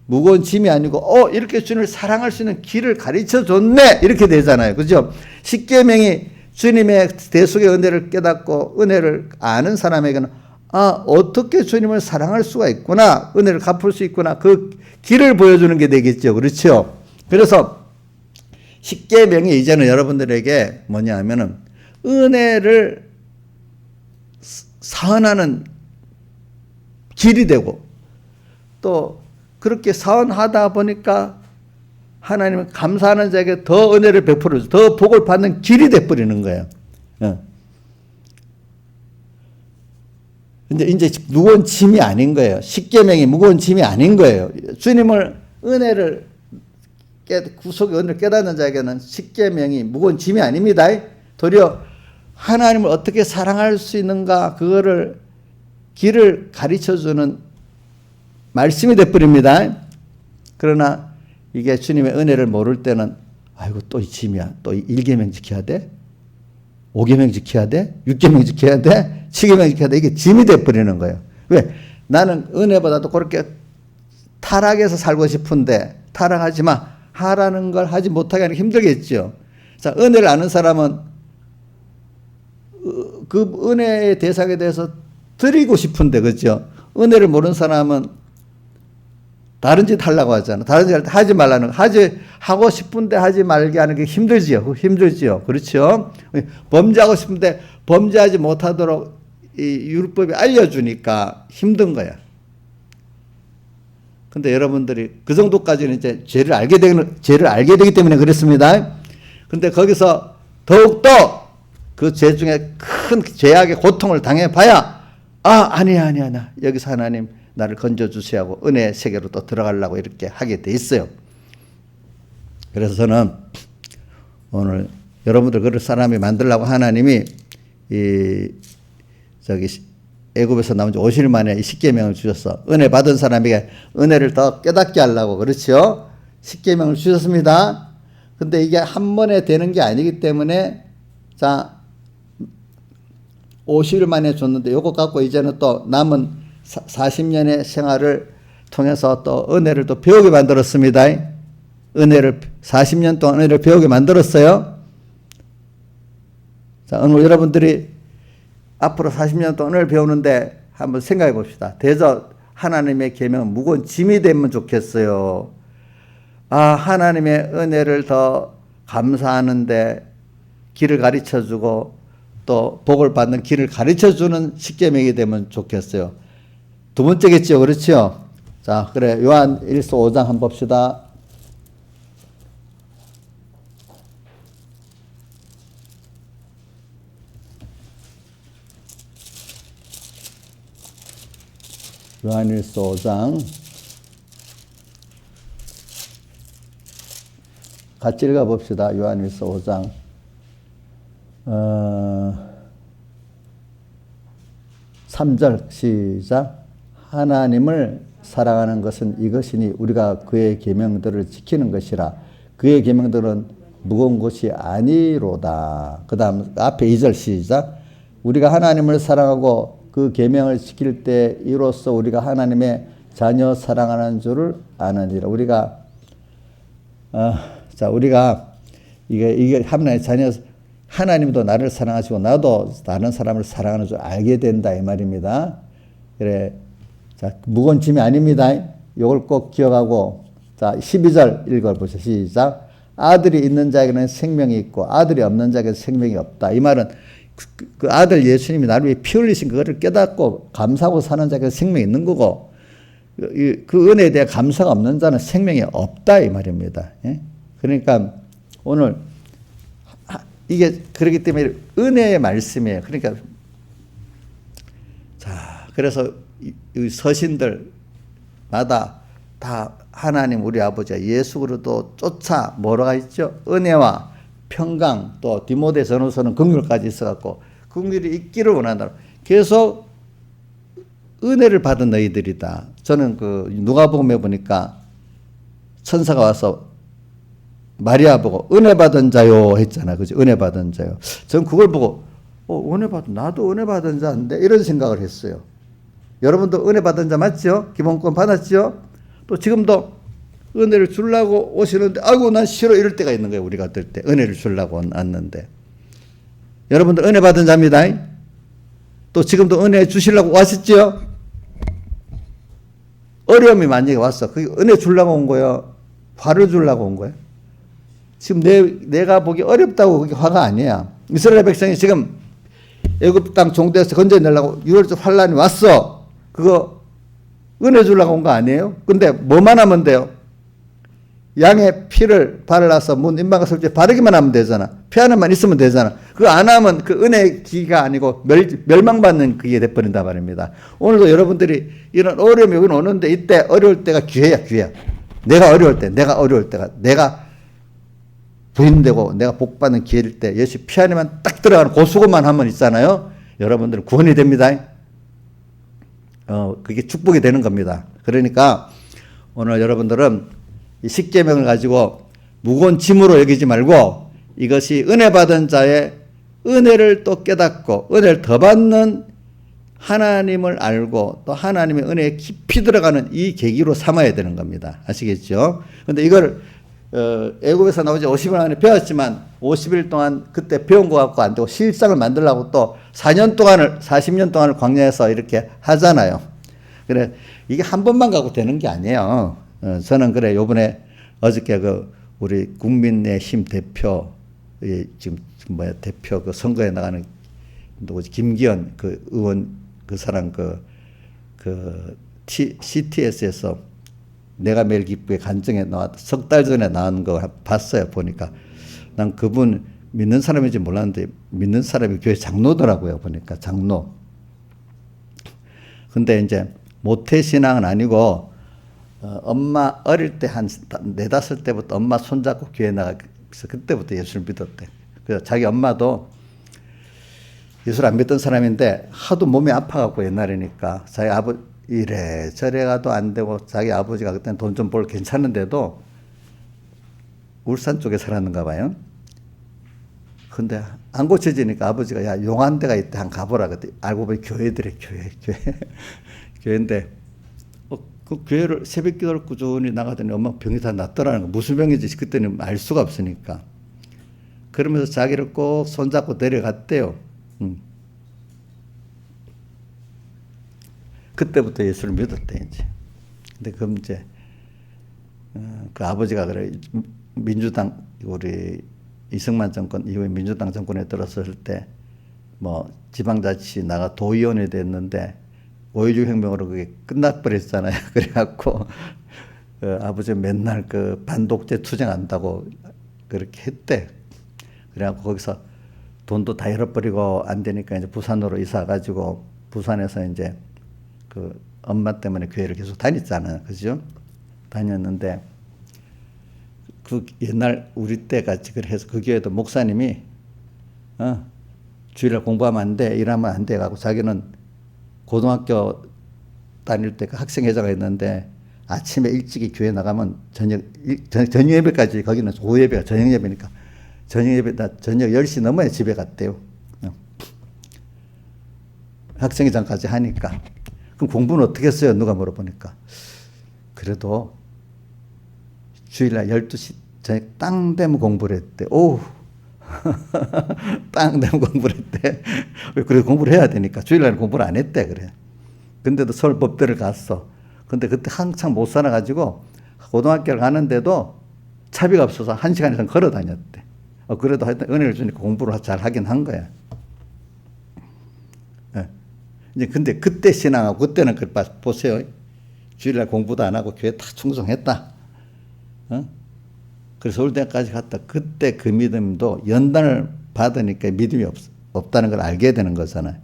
무거운 짐이 아니고 이렇게 주님을 사랑할 수 있는 길을 가르쳐 줬네 이렇게 되잖아요. 그죠? 십계명이 주님의 대속의 은혜를 깨닫고 은혜를 아는 사람에게는 어떻게 주님을 사랑할 수가 있구나 은혜를 갚을 수 있구나 그 길을 보여주는 게 되겠죠. 그렇죠? 그래서 십계명이 이제는 여러분들에게 뭐냐 하면은 은혜를 사언하는 길이 되고 또 그렇게 사언하다 보니까 하나님은 감사하는 자에게 더 은혜를 베풀어줘 더 복을 받는 길이 돼버리는 거예요. 근데 이제 무거운 짐이 아닌 거예요. 십계명이 무거운 짐이 아닌 거예요. 주님을 은혜를 구속의 은혜를 깨닫는 자에게는 십계명이 무거운 짐이 아닙니다. 도리어 하나님을 어떻게 사랑할 수 있는가 그거를 길을 가르쳐주는 말씀이 돼버립니다. 그러나 이게 주님의 은혜를 모를 때는 또 이 짐이야. 또 1계명 지켜야 돼? 5계명 지켜야 돼? 6계명 지켜야 돼? 7계명 지켜야 돼? 이게 짐이 돼버리는 거예요. 왜? 나는 은혜보다도 그렇게 타락해서 살고 싶은데 타락하지 마. 하라는 걸 하지 못하게 하는 게 힘들겠죠. 자, 은혜를 아는 사람은 그 은혜의 대상에 대해서 드리고 싶은데, 그죠? 은혜를 모르는 사람은 다른 짓 하려고 하잖아. 다른 짓 할 때 하지 말라는 거. 하고 싶은데 하지 말게 하는 게 힘들지요. 힘들지요. 그렇죠? 범죄하고 싶은데 범죄하지 못하도록 이 율법이 알려주니까 힘든 거야. 근데 여러분들이 그 정도까지는 이제 죄를 알게 되기 때문에 그렇습니다. 근데 거기서 더욱더 그 죄 중에 큰 죄악의 고통을 당해봐야 아니야. 여기서 하나님 나를 건져주시고 은혜의 세계로 또 들어가려고 이렇게 하게 돼 있어요. 그래서 저는 오늘 여러분들 그럴 사람이 만들려고 하나님이 애굽에서 나온 지 50일 만에 이 십계명을 주셨어. 은혜 받은 사람에게 은혜를 더 깨닫게 하려고. 그렇죠? 십계명을 주셨습니다. 근데 이게 한 번에 되는 게 아니기 때문에 50일 만에 줬는데 요거 갖고 이제는 또 남은 40년의 생활을 통해서 또 은혜를 또 배우게 만들었습니다. 40년 동안 은혜를 배우게 만들었어요. 오늘 여러분들이 앞으로 40년 동안 은혜를 배우는데 한번 생각해 봅시다. 대저 하나님의 계명은 무거운 짐이 되면 좋겠어요. 하나님의 은혜를 더 감사하는데 길을 가르쳐주고 또 복을 받는 길을 가르쳐주는 십계명이 되면 좋겠어요. 두 번째겠죠. 그렇죠? 자, 그래. 요한 1서 5장 한번 봅시다. 요한 1서 5장 같이 읽어봅시다. 요한 1서 5장 3절 시작. 하나님을 사랑하는 것은 이것이니 우리가 그의 계명들을 지키는 것이라. 그의 계명들은 무거운 것이 아니로다. 그 다음 앞에 2절 시작. 우리가 하나님을 사랑하고 그 계명을 지킬 때 이로써 우리가 하나님의 자녀 사랑하는 줄을 아느니라. 우리가 이게 하나님의 자녀, 하나님도 나를 사랑하시고 나도 다른 사람을 사랑하는 줄 알게 된다 이 말입니다. 그래, 자, 무거운 짐이 아닙니다. 이걸 꼭 기억하고, 자, 12절 읽어보세요. 시작. 아들이 있는 자에게는 생명이 있고 아들이 없는 자에게는 생명이 없다. 이 말은 그 아들 예수님이 나를 위해 피 흘리신 그거를 깨닫고 감사하고 사는 자에게 생명이 있는 거고, 그 은혜에 대해 감사가 없는 자는 생명이 없다 이 말입니다. 예? 그러니까 오늘 이게 그렇기 때문에 은혜의 말씀이에요. 그러니까 자, 그래서 이 서신들마다 다 하나님 우리 아버지가 예수 그리스도 쫓아 뭐라가 있죠? 은혜와 평강, 또 디모데 전후서는 긍휼까지 있어갖고 긍휼이 있기를 원한다. 계속 은혜를 받은 너희들이다. 저는 그 누가복음에 보니까 천사가 와서 마리아 보고 은혜 받은 자요 했잖아. 그죠? 은혜 받은 자요. 전 그걸 보고 은혜 받은, 나도 은혜 받은 자인데 이런 생각을 했어요. 여러분도 은혜 받은 자 맞죠? 기본권 받았죠? 또 지금도 은혜를 주려고 오시는데 아이고 난 싫어 이럴 때가 있는 거예요. 우리가 어떨 때 은혜를 주려고 왔는데. 여러분들 은혜 받은 자입니다. 또 지금도 은혜 주시려고 왔었죠? 어려움이 만약에 왔어. 그게 은혜 주려고 온 거예요? 화를 주려고 온 거예요? 지금 내가 보기 어렵다고 그게 화가 아니야. 이스라엘 백성이 지금 애굽 땅 종대에서 건져내려고 유월절 환란이 왔어. 그거 은혜 주려고 온 거 아니에요? 근데 뭐만 하면 돼요? 양의 피를 발라서 문 임마가 설치 바르기만 하면 되잖아. 피하는만 있으면 되잖아. 그거 안 하면 그 은혜 기가 아니고 멸망받는 그게 돼버린단 말입니다. 오늘도 여러분들이 이런 어려움이 여기 오는데 이때 어려울 때가 기회야, 기회야. 내가 어려울 때가 내가 부인되고 내가 복받는 기회일 때 예수 피 안에만 딱 들어가는 고수고만 하면 있잖아요. 여러분들은 구원이 됩니다. 그게 축복이 되는 겁니다. 그러니까 오늘 여러분들은 이 십계명을 가지고 무거운 짐으로 여기지 말고 이것이 은혜 받은 자의 은혜를 또 깨닫고 은혜를 더 받는 하나님을 알고 또 하나님의 은혜에 깊이 들어가는 이 계기로 삼아야 되는 겁니다. 아시겠죠? 근데 이걸 애굽에서 나오지 50일 안에 배웠지만 50일 동안 그때 배운 거 갖고 안 되고 실상을 만들려고 또 40년 동안을 광야에서 이렇게 하잖아요. 그래, 이게 한 번만 가고 되는 게 아니에요. 저는 그래, 요번에 어저께 우리 국민의힘 대표, 지금 대표 선거에 나가는 누구지? 김기현 의원 사람 CTS에서 내가 매일 기쁘게 간증에 석 달 전에 나온 거 봤어요. 보니까 난 그분 믿는 사람인지 몰랐는데 믿는 사람이 교회 장로더라고요. 보니까 장로. 근데 이제 모태신앙은 아니고 엄마 어릴 때 한 4-5때부터 엄마 손잡고 교회 나가서 그때부터 예수를 믿었대. 그래서 자기 엄마도 예수를 안 믿던 사람인데 하도 몸이 아파갖고 옛날이니까 자기 이래 저래 가도 안 되고 자기 아버지가 그때는 돈 좀 벌 괜찮은데도 울산 쪽에 살았는가 봐요. 근데 안 고쳐지니까 아버지가 야 용한 데가 있대 한 가보라 그랬더니 알고 보니 교회더래. 교회인데 그 교회를 새벽 기도를 꾸준히 나가더니 엄마 병이 다 낫더라는 거. 무슨 병인지 그때는 알 수가 없으니까. 그러면서 자기를 꼭 손잡고 데려갔대요. 그때부터 예수를 믿었대 이제. 근데 그 아버지가 그래 민주당 우리 이승만 정권 이후에 민주당 정권에 들어섰을 때 뭐 지방자치 나가 도의원이 됐는데 5.16 혁명으로 그게 끝나버렸잖아요. 그래갖고 아버지 맨날 그 반독재 투쟁한다고 그렇게 했대. 그래갖고 거기서 돈도 다 잃어버리고 안 되니까 이제 부산으로 이사 가지고 부산에서 이제 그 엄마 때문에 교회를 계속 다녔잖아요. 그죠? 다녔는데 그 옛날 우리 때 같이 그래서 그 교회도 목사님이 주일날 공부하면 안 돼, 일하면 안 돼 가고 자기는 고등학교 다닐 때 그 학생회장가 있는데 아침에 일찍이 교회 나가면 저녁 예배까지 거기는 오후 예배가 저녁 예배니까 저녁 예배 저녁 10시 넘어야 집에 갔대요. 학생회장까지 하니까. 그럼 공부는 어떻게 했어요? 누가 물어보니까. 그래도 주일날 12시 저녁 땅 되면 공부를 했대. 오후. 땅 되면 공부를 했대. 그래서 공부를 해야 되니까. 주일날 공부를 안 했대. 그래. 근데도 서울 법대를 갔어. 근데 그때 한창 못 살아가지고 고등학교를 가는데도 차비가 없어서 1시간 이상 걸어 다녔대. 그래도 하여튼 은혜를 주니까 공부를 잘 하긴 한 거야. 이제 근데 그때 신앙하고 그때는 그 보세요. 주일날 공부도 안 하고 교회 다 충성했다. 그래서 서울대까지 갔다. 그때 그 믿음도 연단을 받으니까 믿음이 없다는 걸 알게 되는 거잖아요.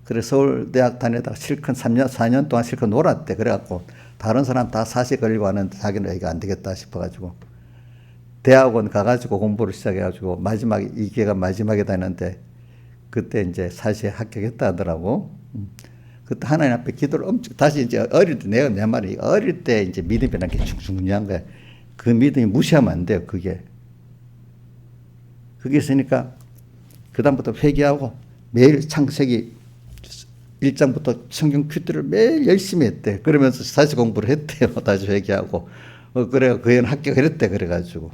그래서 서울대학 다니다가 실컷 4년 동안 실컷 놀았대. 그래갖고 다른 사람 다 사시 걸리고 하는데 자기는 이거 안 되겠다 싶어가지고 대학원 가가지고 공부를 시작해가지고 마지막에 이 기회가 마지막이다 했는데 그때 이제 사시에 합격했다 하더라고. 그때 하나님 앞에 기도를 엄청 다시 이제 어릴 때 내가 내 말이 어릴 때 이제 믿음이라는 게 중요한 거야. 그 믿음이 무시하면 안 돼요. 그게 있으니까 그 다음부터 회개하고 매일 창세기 1장부터 성경 큐티를 매일 열심히 했대. 그러면서 사시 공부를 했대요. 다시 회개하고 그래 그 애는 합격을 했대. 그래가지고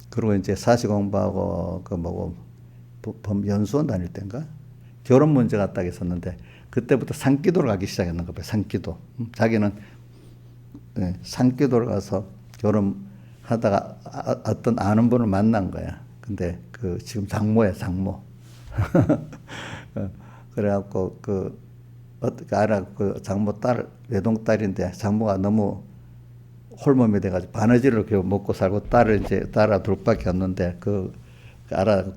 그리고 이제 사시 공부하고 그 뭐고 연수원 다닐 때인가 결혼 문제가 딱 있었는데 그때부터 산기도를 가기 시작했는 거예요. 산기도. 자기는 산기도를 가서 결혼하다가 어떤 아는 분을 만난 거야. 근데 그 지금 장모야 장모. 그래갖고 어떻게 알아 그 장모 딸 외동 딸인데 장모가 너무 홀몸이 돼가지고 바느질을 먹고 살고 딸을 이제 딸아 둘밖에 없는데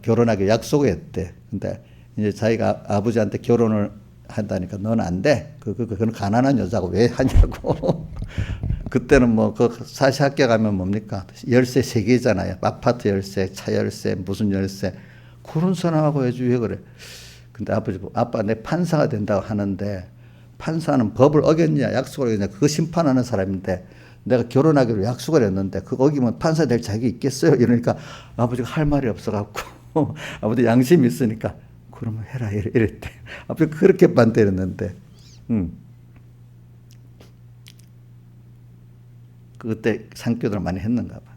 결혼하기 약속을 했대. 근데 이제 자기가 아버지한테 결혼을 한다니까 너는 안 돼. 그건 가난한 여자고 왜 하냐고. 그때는 뭐 사시 학교 가면 뭡니까 열쇠 3개잖아요. 아파트 열쇠, 차 열쇠, 무슨 열쇠 그런 사람하고 해주 왜 그래. 근데 아빠 내 판사가 된다고 하는데 판사는 법을 어겼냐 약속을 어겼냐 그거 심판하는 사람인데 내가 결혼하기로 약속을 했는데 그거 어기면 판사 될 자격이 있겠어요? 이러니까 아버지가 할 말이 없어갖고 아버지 양심이 있으니까 그러면 해라 이랬대. 아버지 그렇게 반대했는데 그때 상교도를 많이 했는가 봐.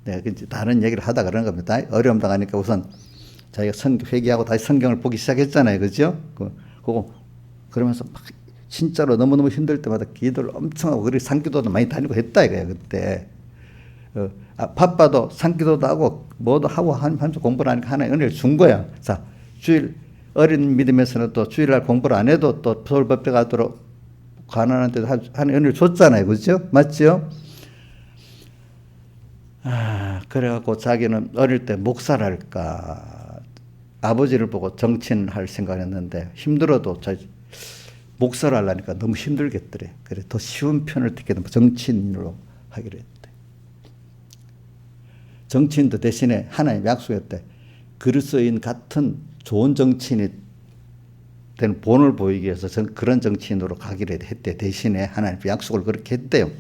내가 다른 얘기를 하다 그런 겁니다. 어려움 당하니까 우선 자기가 회개하고 다시 성경을 보기 시작했잖아요. 그죠? 그러면서 막 진짜로 너무너무 힘들 때마다 기도를 엄청 하고 그리고 산기도도 많이 다니고 했다 이거야 그때. 바빠도 산기도도 하고 뭐도 하고 하면서 공부를 하니까 하나의 은혜를 준 거야. 자, 주일 어린 믿음에서는 또 주일날 공부를 안 해도 또 서울법대 가도록 가난한데도 하나의 은혜를 줬잖아요. 그죠? 맞죠? 그래갖고 자기는 어릴 때 목사를 할까 아버지를 보고 정치인을 할 생각을 했는데 힘들어도 목사를 하려니까 너무 힘들겠더래. 그래 더 쉬운 편을 택해 정치인으로 하기로 했대. 정치인도 대신에 하나님 약속했대. 그리스도인 같은 좋은 정치인이 된 본을 보이기 위해서 그런 정치인으로 가기로 했대. 대신에 하나님 약속을 그렇게 했대요.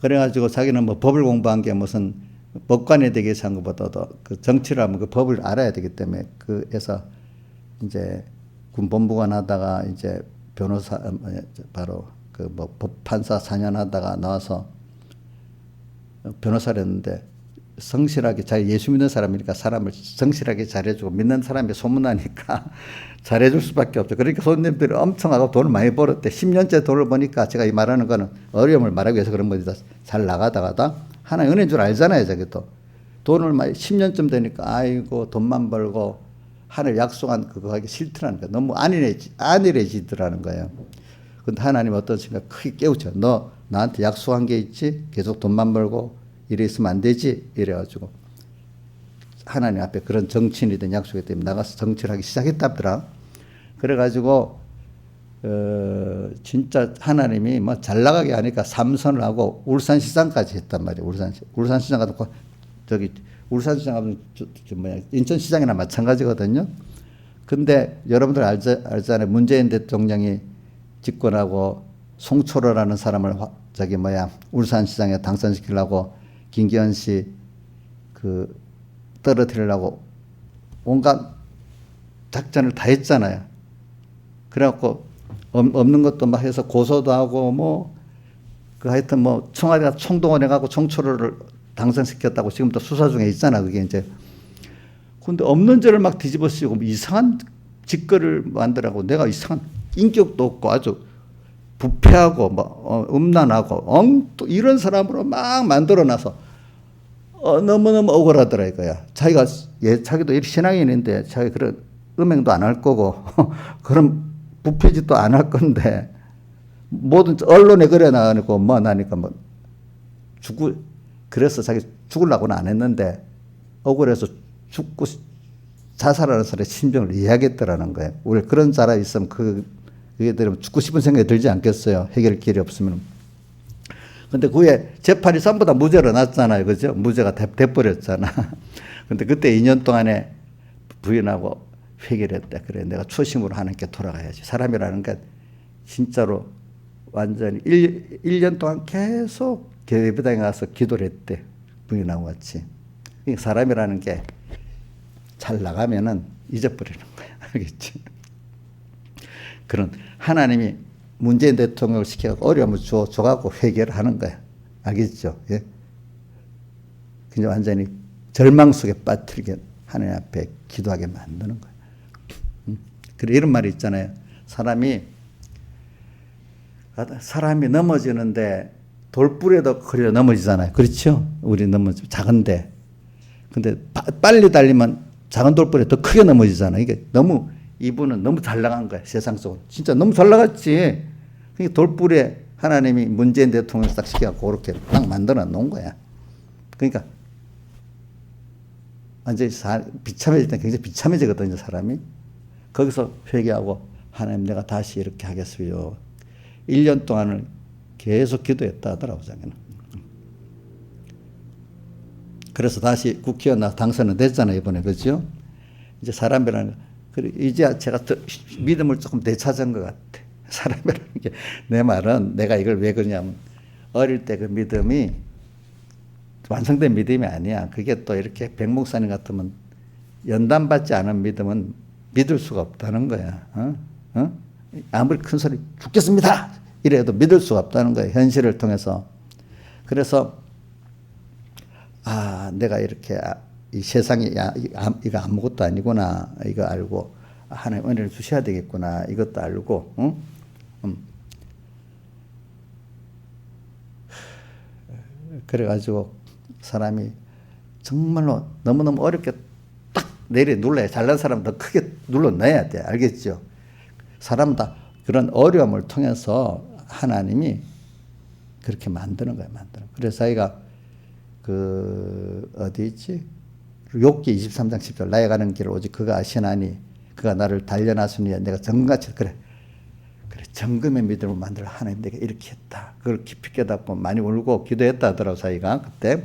그래가지고 자기는 뭐 법을 공부한 게 무슨 법관이 되기 위해서 한 것보다도 그 정치를 하면 그 법을 알아야 되기 때문에 그래서 이제 군법무관 하다가 이제 변호사 바로 그 뭐 법판사 4년 하다가 나와서 변호사를 했는데 성실하게 잘 예수 믿는 사람이니까 사람을 성실하게 잘해주고 믿는 사람이 소문나니까 잘해줄 수밖에 없죠. 그러니까 손님들이 엄청 하고 돈을 많이 벌었대. 10년째 돈을 버니까 제가 이 말하는 거는 어려움을 말하기 위해서 그런 겁니다. 잘 나가다가다 하나의 은혜인 줄 알잖아요. 저기도 돈을 많이 10년쯤 되니까 아이고 돈만 벌고 하늘 약속한 그거 하기 싫더라는 거야. 너무 안일해지더라는 거예요. 근데 하나님 어떤 생각 크게 깨우쳐. 너 나한테 약속한 게 있지? 계속 돈만 벌고 이래 있으면 안 되지? 이래가지고 하나님 앞에 그런 정치인이 된 약속이기 때문에 나가서 정치를 하기 시작했다더라. 그래가지고 진짜 하나님이 뭐 잘 나가게 하니까 삼선을 하고 울산시장까지 했단 말이에요. 울산시장 가도 저기 울산시장 하면 인천시장이나 마찬가지거든요. 근데 여러분들 알잖아요. 문재인 대통령이 집권하고 송철호라는 사람을 울산시장에 당선시키려고 김기현 씨 떨어뜨리려고 온갖 작전을 다 했잖아요. 그래갖고 없는 것도 막 해서 고소도 하고 하여튼 청와대가 총동원해갖고 송철호를 당선시켰다고 지금도 수사 중에 있잖아. 그게 이제. 근데 없는 죄를 막 뒤집어 쓰고 이상한 짓거리를 만들라고 내가 이상한 인격도 없고 아주 부패하고 음란하고 또 이런 사람으로 막 만들어놔서 너무너무 억울하더라 이거야. 자기도 신앙인인데 자기 그런 음행도 안 할 거고 그런 부패짓도 안 할 건데 모든 언론에 그래 나가니까 나니까 그래서 자기 죽으려고는 안 했는데 억울해서 죽고 자살하는 사람의 심정을 이해하겠더라는 거예요. 우리 그런 사람이 있으면 그게 되면 죽고 싶은 생각이 들지 않겠어요. 해결 길이 없으면. 근데 그게 재판이 전부 다 무죄로 났잖아요. 그죠? 무죄가 돼버렸잖아. 근데 그때 2년 동안에 부인하고 회개를 했대. 그래, 내가 초심으로 하나님께 돌아가야지. 사람이라는 게 진짜로 완전히 1년 동안 계속 예배당에 가서 기도를 했대. 부인하고 같이. 사람이라는 게 잘 나가면은 잊어버리는 거야. 알겠지? 그런 하나님이 문재인 대통령을 시켜서 어려움을 줘갖고 회개를 하는 거야. 알겠죠? 예? 그냥 완전히 절망 속에 빠뜨리게 하나님 앞에 기도하게 만드는 거야. 그래, 이런 말이 있잖아요. 사람이 넘어지는데 돌불에도 걸려 넘어지잖아요. 그렇죠? 우리 작은데. 근데 빨리 달리면 작은 돌불에 더 크게 넘어지잖아요. 이게 이분은 너무 잘 나간 거야. 세상 속으로. 진짜 너무 잘 나갔지. 그러니까 돌불에 하나님이 문재인 대통령을 딱 시켜갖고 그렇게 딱 만들어 놓은 거야. 그러니까 완전히 비참해질 때 굉장히 비참해지거든요, 사람이. 거기서 회개하고 하나님 내가 다시 이렇게 하겠어요. 1년 동안을 계속 기도했다 하더라고, 자기는. 그래서 다시 국회의원 당선은 됐잖아요, 이번에. 그죠? 이제 사람이라는, 이제 제가 믿음을 조금 되찾은 것 같아. 사람이라는 게. 내 말은 내가 이걸 왜 그러냐면, 어릴 때 그 믿음이 완성된 믿음이 아니야. 그게 또 이렇게 백 목사님 같으면 연단받지 않은 믿음은 믿을 수가 없다는 거야. 아무리 큰 소리 죽겠습니다! 이래도 믿을 수가 없다는 거야. 현실을 통해서. 그래서 내가 이렇게 이 세상이 이거 아무것도 아니구나. 이거 알고 하나님 은혜를 주셔야 되겠구나. 이것도 알고. 그래가지고 사람이 정말로 너무너무 어렵게 딱 눌러야 잘난 사람은 더 크게 눌러 넣어야 돼. 알겠죠? 사람은 다 그런 어려움을 통해서 하나님이 그렇게 만드는 거야. 그래서 자기가 어디 있지? 욥기 23장 10절 나의 가는 길을 오직 그가 아시나니 그가 나를 단련하시니 내가 정같이 그래 정금의 믿음을 만들어 하나님 내가 이렇게 했다. 그걸 깊이 깨닫고 많이 울고 기도했다 하더라고 자기가 그때.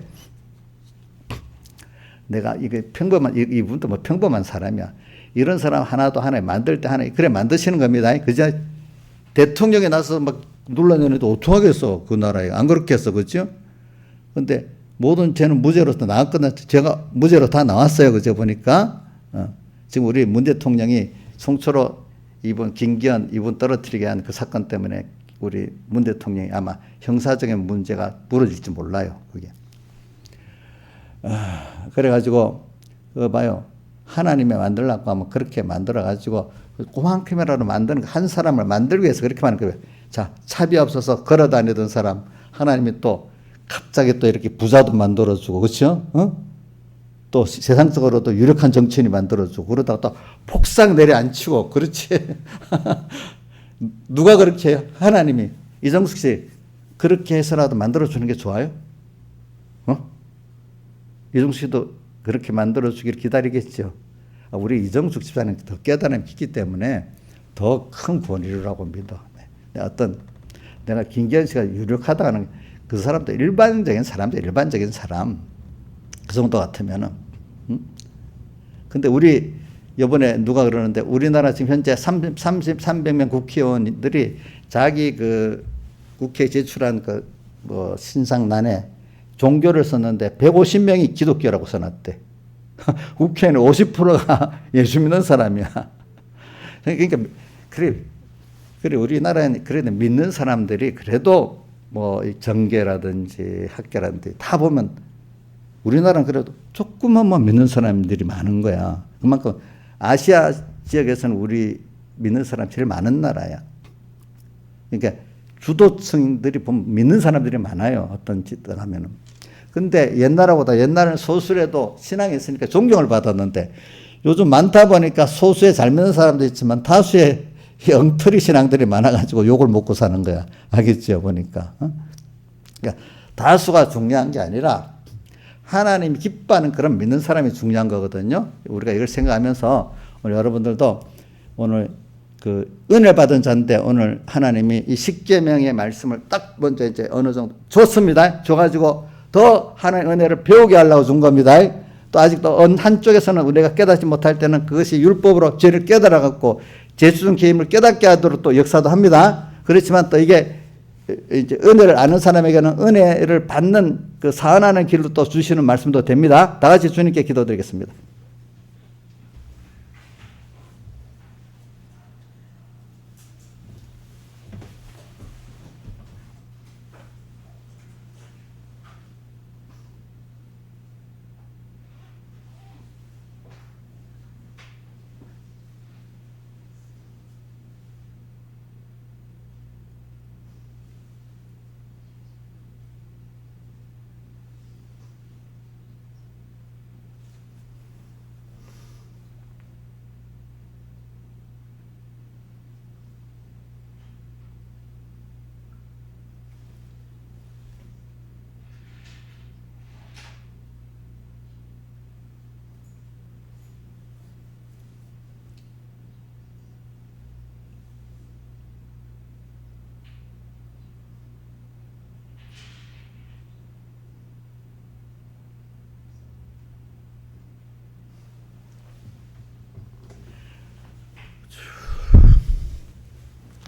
내가 이게 이분도 평범한 사람이야. 이런 사람 하나도 하나님 만들 때 하나님 그래 만드시는 겁니다. 그죠? 대통령에 나서 막 눌러내는데 어떡하겠어 그 나라에. 안 그렇겠어. 그죠? 근데 모든 죄는 무죄로 나왔거든요. 제가 무죄로 다 나왔어요. 그죠? 보니까. 지금 우리 문 대통령이 송철호 이분 김기현 이분 떨어뜨리게 한 그 사건 때문에 우리 문 대통령이 아마 형사적인 문제가 물어질지 몰라요. 그게. 그래가지고 그거 봐요. 하나님이 만들라고 하면 그렇게 만들어가지고 그만큼이라도 만드는 한 사람을 만들기 위해서 그렇게 만든 거예요. 자, 차비 없어서 걸어 다니던 사람 하나님이 또 갑자기 또 이렇게 부자도 만들어주고 그렇죠? 또 세상적으로도 유력한 정치인이 만들어주고 그러다가 또 폭삭 내려앉히고 그렇지. 누가 그렇게 해요? 하나님이. 이정숙 씨 그렇게 해서라도 만들어주는 게 좋아요? 이정숙 씨도 그렇게 만들어주길 기다리겠죠. 우리 이정숙 집사는 더 깨달음이 깊기 때문에 더 큰 구원을 이루라고 믿어. 어떤 내가 김기현 씨가 유력하다는 그 사람도 일반적인 사람 그 정도 같으면은 근데 우리 이번에 누가 그러는데 우리나라 지금 현재 300명 국회의원들이 자기 그 국회에 제출한 그 뭐 신상란에 종교를 썼는데 150명이 기독교라고 써놨대. 국회에는 50%가 예수 믿는 사람이야. 그러니까 그래 우리나라에는 그래도 믿는 사람들이 그래도 뭐 정계라든지 학계라든지 다 보면 우리나라는 그래도 조금만 믿는 사람들이 많은 거야. 그만큼 아시아 지역에서는 우리 믿는 사람 제일 많은 나라야. 그러니까 주도층들이 보면 믿는 사람들이 많아요. 어떤 짓을 하면은. 근데 옛날에는 소수라도 신앙이 있으니까 존경을 받았는데 요즘 많다 보니까 소수에 잘 믿는 사람도 있지만 다수의 엉터리 신앙들이 많아가지고 욕을 먹고 사는 거야. 알겠죠? 보니까. 그러니까 다수가 중요한 게 아니라 하나님이 기뻐하는 그런 믿는 사람이 중요한 거거든요. 우리가 이걸 생각하면서 오늘 여러분들도 오늘 그 은혜 받은 자인데 오늘 하나님이 이 십계명의 말씀을 딱 먼저 이제 어느 정도 줬습니다. 줘가지고 더 하나님의 은혜를 배우게 하려고 준 겁니다. 또 아직도 한쪽에서는 우리가 깨닫지 못할 때는 그것이 율법으로 죄를 깨달아갖고 죄수중 개임을 깨닫게 하도록 또 역사도 합니다. 그렇지만 또 이게 이제 은혜를 아는 사람에게는 은혜를 받는 그 사안하는 길로 또 주시는 말씀도 됩니다. 다 같이 주님께 기도드리겠습니다.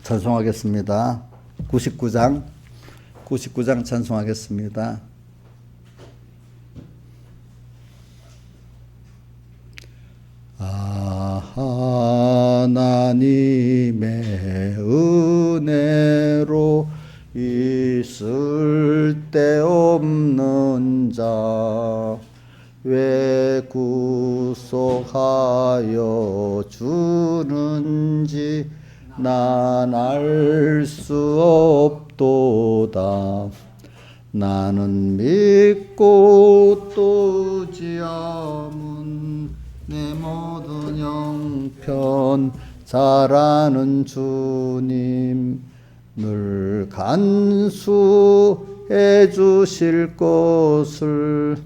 찬송하겠습니다. 99장 찬송하겠습니다. 하나님의 은혜로 있을 데 없는 자 왜 구속하여 주는지 난 알 수 없도다. 나는 믿고 또 의지함은 내 모든 형편 잘 아는 주님 늘 간수해 주실 것을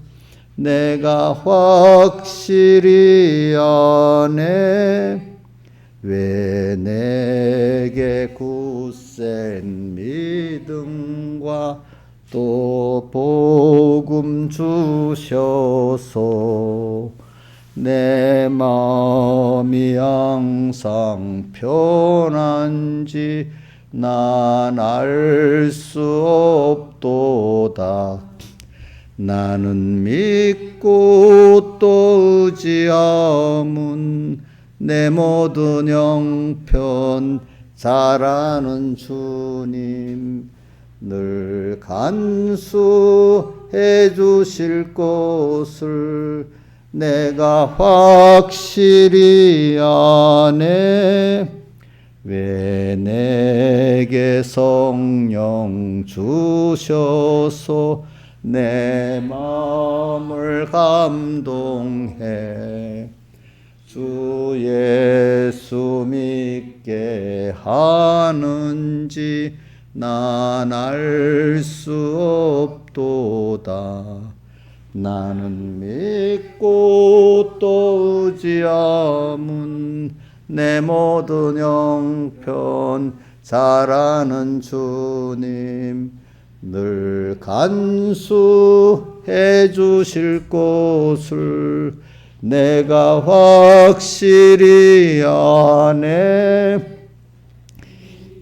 내가 확실히 아네. 왜 내게 굳센 믿음과 또 복음 주셔서 내 마음이 항상 편한지 난 알 수 없도다. 나는 믿고 또 의지함은 내 모든 형편 잘 아는 주님 늘 간수해 주실 것을 내가 확실히 아네. 왜 내게 성령 주셔서 내 마음을 감동해 주 예수 믿게 하는지 난 알 수 없도다. 나는 믿고 또 의지함은 내 모든 형편 잘 아는 주님 늘 간수해 주실 것을 내가 확실히 아네.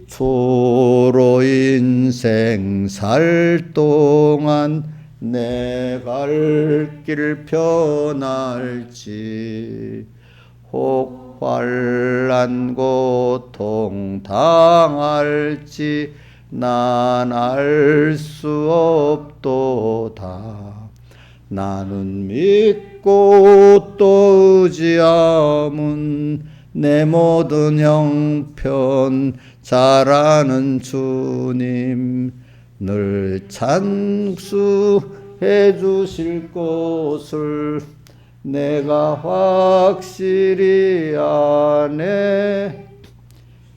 초로 인생 살 동안 내 갈 길 편할지 혹 환난 고통 당할지 난 알 수 없도다. 나는 믿고 또 의지함은 내 모든 형편 잘 아는 주님 늘 찬수해 주실 것을 내가 확실히 아네.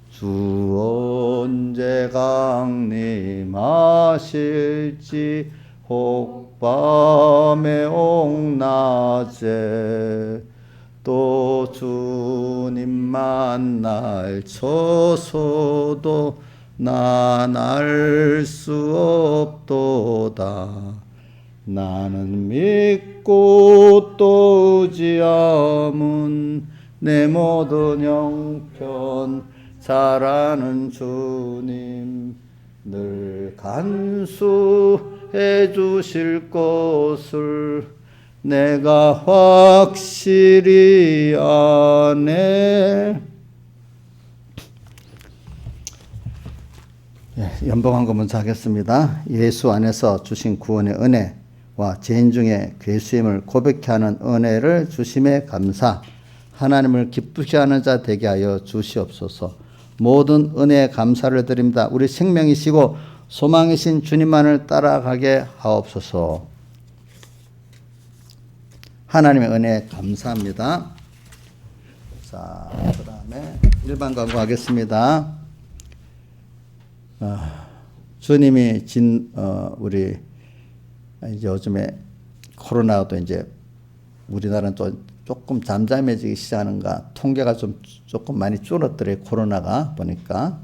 주 언제 강림하실지 혹 밤에 옥낮에 또 주님 만날 처소도 난 알 수 없도다. 나는 믿고 또 의지함은 내 모든 형편 잘 아는 주님 늘 간수해 주실 것을 내가 확실히 아네. 연봉한 거 먼저 하겠습니다. 예수 안에서 주신 구원의 은혜와 죄인 중에 괴수임을 고백케 하는 은혜를 주심에 감사. 하나님을 기쁘게 하는 자 되게 하여 주시옵소서. 모든 은혜에 감사를 드립니다. 우리 생명이시고 소망이신 주님만을 따라가게 하옵소서. 하나님의 은혜에 감사합니다. 자, 그 다음에 일반 광고하겠습니다. 주님이 우리 이제 요즘에 코로나도 이제 우리나라는 또 조금 잠잠해지기 시작하는가, 통계가 조금 많이 줄었더래요. 코로나가 보니까.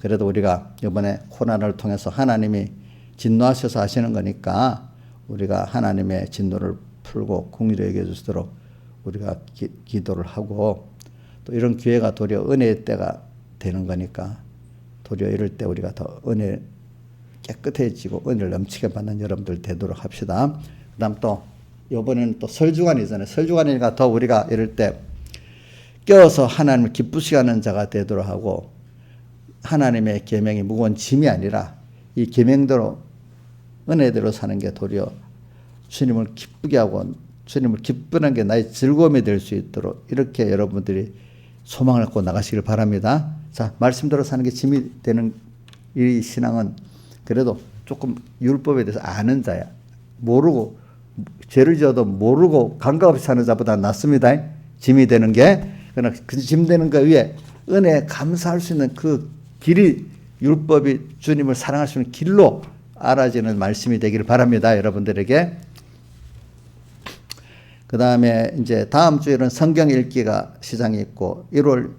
그래도 우리가 이번에 코로나를 통해서 하나님이 진노하셔서 하시는 거니까 우리가 하나님의 진노를 풀고 긍휼히 여겨 주시도록 우리가 기도를 하고, 또 이런 기회가 도리어 은혜의 때가 되는 거니까 도리어 이럴 때 우리가 더 은혜 깨끗해지고 은혜를 넘치게 받는 여러분들 되도록 합시다. 그 다음 또 이번에는 또 설주간이잖아요. 설주간이니까 더 우리가 이럴 때 껴서 하나님을 기쁘시게 하는 자가 되도록 하고, 하나님의 계명이 무거운 짐이 아니라 이 계명대로 은혜대로 사는 게 도리어 주님을 기쁘게 하고 주님을 기쁘는 게 나의 즐거움이 될 수 있도록 이렇게 여러분들이 소망을 갖고 나가시길 바랍니다. 자, 말씀대로 사는 게 짐이 되는 이 신앙은 그래도 조금 율법에 대해서 아는 자야. 모르고 죄를 지어도 모르고 감각 없이 사는 자보다 낫습니다. 짐이 되는 게. 그러나 그 짐 되는 거 위에 은혜에 감사할 수 있는 그 길이 율법이 주님을 사랑할 수 있는 길로 알아지는 말씀이 되기를 바랍니다. 여러분들에게. 그 다음에 이제 다음 주일은 성경 읽기가 시장이 있고 2월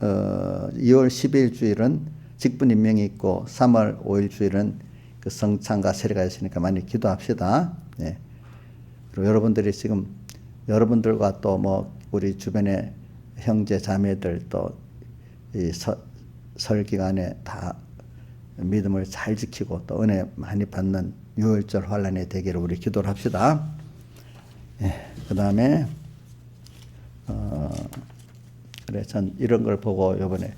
12일 주일은 직분 임명이 있고 3월 5일 주일은 그 성찬과 세례가 있으니까 많이 기도합시다. 네. 그리고 여러분들이 지금 여러분들과 또 뭐 우리 주변의 형제 자매들 또 이 설 기간에 다 믿음을 잘 지키고 또 은혜 많이 받는 유월절 환란이 되기를 우리 기도를 합시다. 예, 그 다음에 그래 전 이런 걸 보고 이번에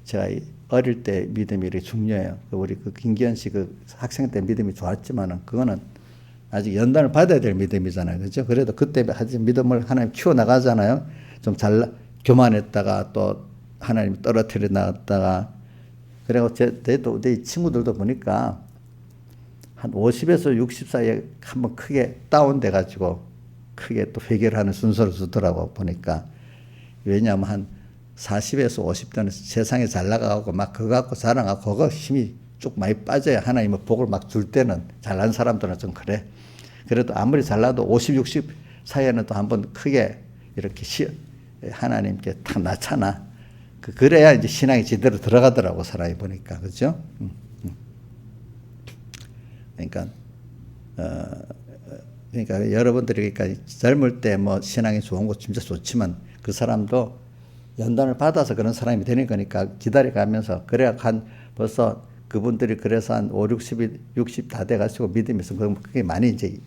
제가 어릴 때 믿음이 이렇게 중요해요. 우리 그 김기현 씨 그 학생 때 믿음이 좋았지만은 그거는 아직 연단을 받아야 될 믿음이잖아요. 그죠? 그래도 그때 아직 믿음을 하나님 키워 나가잖아요. 좀 교만했다가 또 하나님 떨어뜨려 나갔다가. 그리고 내 친구들도 보니까 한 50에서 60 사이에 한번 크게 다운돼 가지고 크게 또 회개를 하는 순서를 주더라고 보니까. 왜냐하면 한 40에서 50대는 세상에 잘 나가고 막 그거 갖고 자랑하고 그거 힘이 쭉 많이 빠져야 하나님의 복을 막 줄 때는 잘난 사람들은 좀 그래. 그래도 아무리 잘나도 50, 60 사이에는 또 한번 크게 이렇게 하나님께 탁 낮잖아. 그래야 이제 신앙이 제대로 들어가더라고 사람이 보니까. 그죠? 그러니까 여러분들이 젊을 때 뭐 신앙이 좋은 거 진짜 좋지만 그 사람도 연단을 받아서 그런 사람이 되는 거니까 기다려가면서 그래야 벌써 그분들이 그래서 한 5, 60 다 돼가지고 믿음이 있어. 그게 많이 이제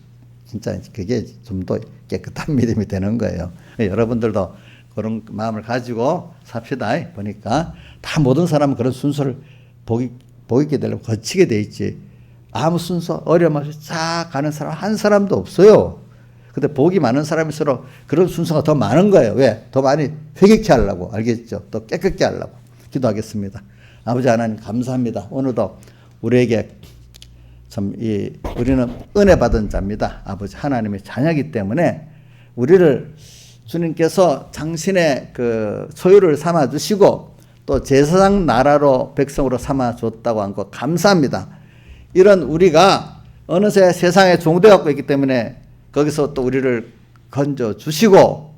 진짜 그게 좀 더 깨끗한 믿음이 되는 거예요. 여러분들도 그런 마음을 가지고 삽시다. 보니까 다 모든 사람은 그런 순서를 복 있게 되려면 거치게 돼 있지. 아무 순서 어려움 없이 쫙 가는 사람 한 사람도 없어요. 근데 복이 많은 사람일수록 그런 순서가 더 많은 거예요. 왜? 더 많이 회개케 하려고. 알겠죠? 더 깨끗게 하려고. 기도하겠습니다. 아버지 하나님 감사합니다. 오늘도 우리에게 우리는 은혜 받은 자입니다. 아버지 하나님의 자녀이기 때문에 우리를 주님께서 당신의 그 소유를 삼아 주시고 또 제사장 나라로 백성으로 삼아 줬다고 한 것 감사합니다. 이런 우리가 어느새 세상에 종되어 있기 때문에 거기서 또 우리를 건져 주시고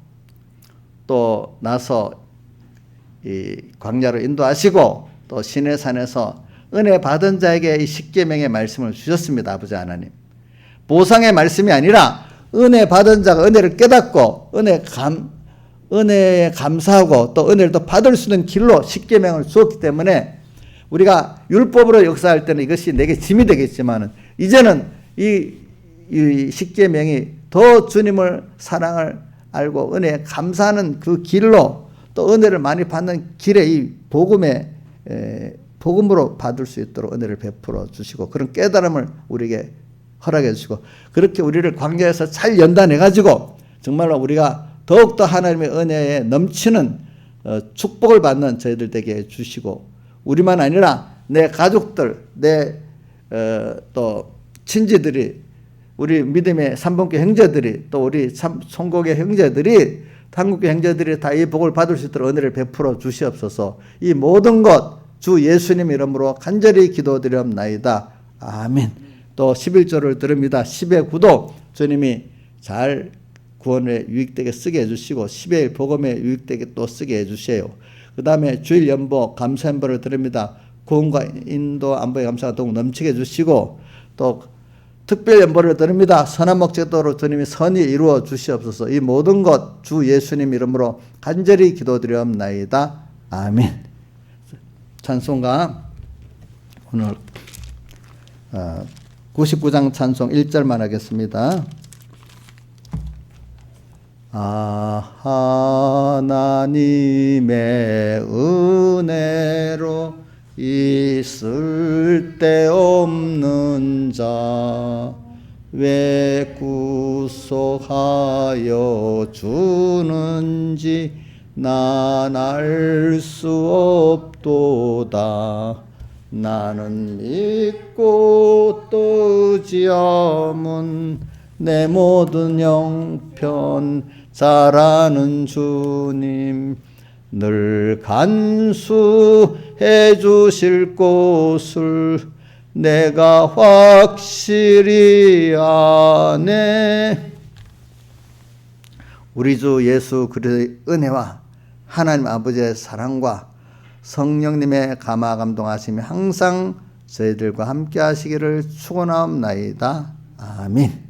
또 나서 이 광야로 인도하시고 또 시내산에서 은혜 받은 자에게 이 십계명의 말씀을 주셨습니다. 아버지 하나님. 보상의 말씀이 아니라 은혜 받은 자가 은혜를 깨닫고 은혜에 감사하고 또 은혜를 또 받을 수 있는 길로 십계명을 주었기 때문에 우리가 율법으로 역사할 때는 이것이 내게 짐이 되겠지만 이제는 이 십계명이 더 주님을 사랑을 알고 은혜에 감사하는 그 길로 또 은혜를 많이 받는 길에 이 복음으로 받을 수 있도록 은혜를 베풀어 주시고 그런 깨달음을 우리에게 허락해 주시고 그렇게 우리를 광야에서 잘 연단해 가지고 정말로 우리가 더욱더 하나님의 은혜에 넘치는 축복을 받는 저희들 되게 해 주시고 우리만 아니라 내 가족들, 또 친지들이 우리 믿음의 삼봉교 형제들이 또 우리 송곡의 형제들이 한국교 형제들이 다 이 복을 받을 수 있도록 은혜를 베풀어 주시옵소서. 이 모든 것 주 예수님 이름으로 간절히 기도드리옵나이다. 아멘. 또 11절을 들읍니다. 10의 9도 주님이 잘 구원에 유익되게 쓰게 해주시고 10의 복음에 유익되게 또 쓰게 해주세요. 그 다음에 주일 연보 감사 연보를 드립니다. 구원과 인도 안보의 감사가 더욱 넘치게 해주시고 또 특별 연보를 드립니다. 선한 목적도로 주님이 선이 이루어 주시옵소서. 이 모든 것 주 예수님 이름으로 간절히 기도드리옵나이다. 아멘. 찬송가 오늘 99장 찬송 1절만 하겠습니다. 하나님의 은혜로 있을 데 없는 자 왜 구속하여 주는지 난 알 수 없도다. 나는 믿고 또 의지함은 내 모든 형편 잘하는 주님 늘 간수해 주실 곳을 내가 확실히 아네. 우리 주 예수 그리스도의 은혜와 하나님 아버지의 사랑과 성령님의 감화 감동하심이 항상 저희들과 함께 하시기를 축원하옵나이다. 아멘.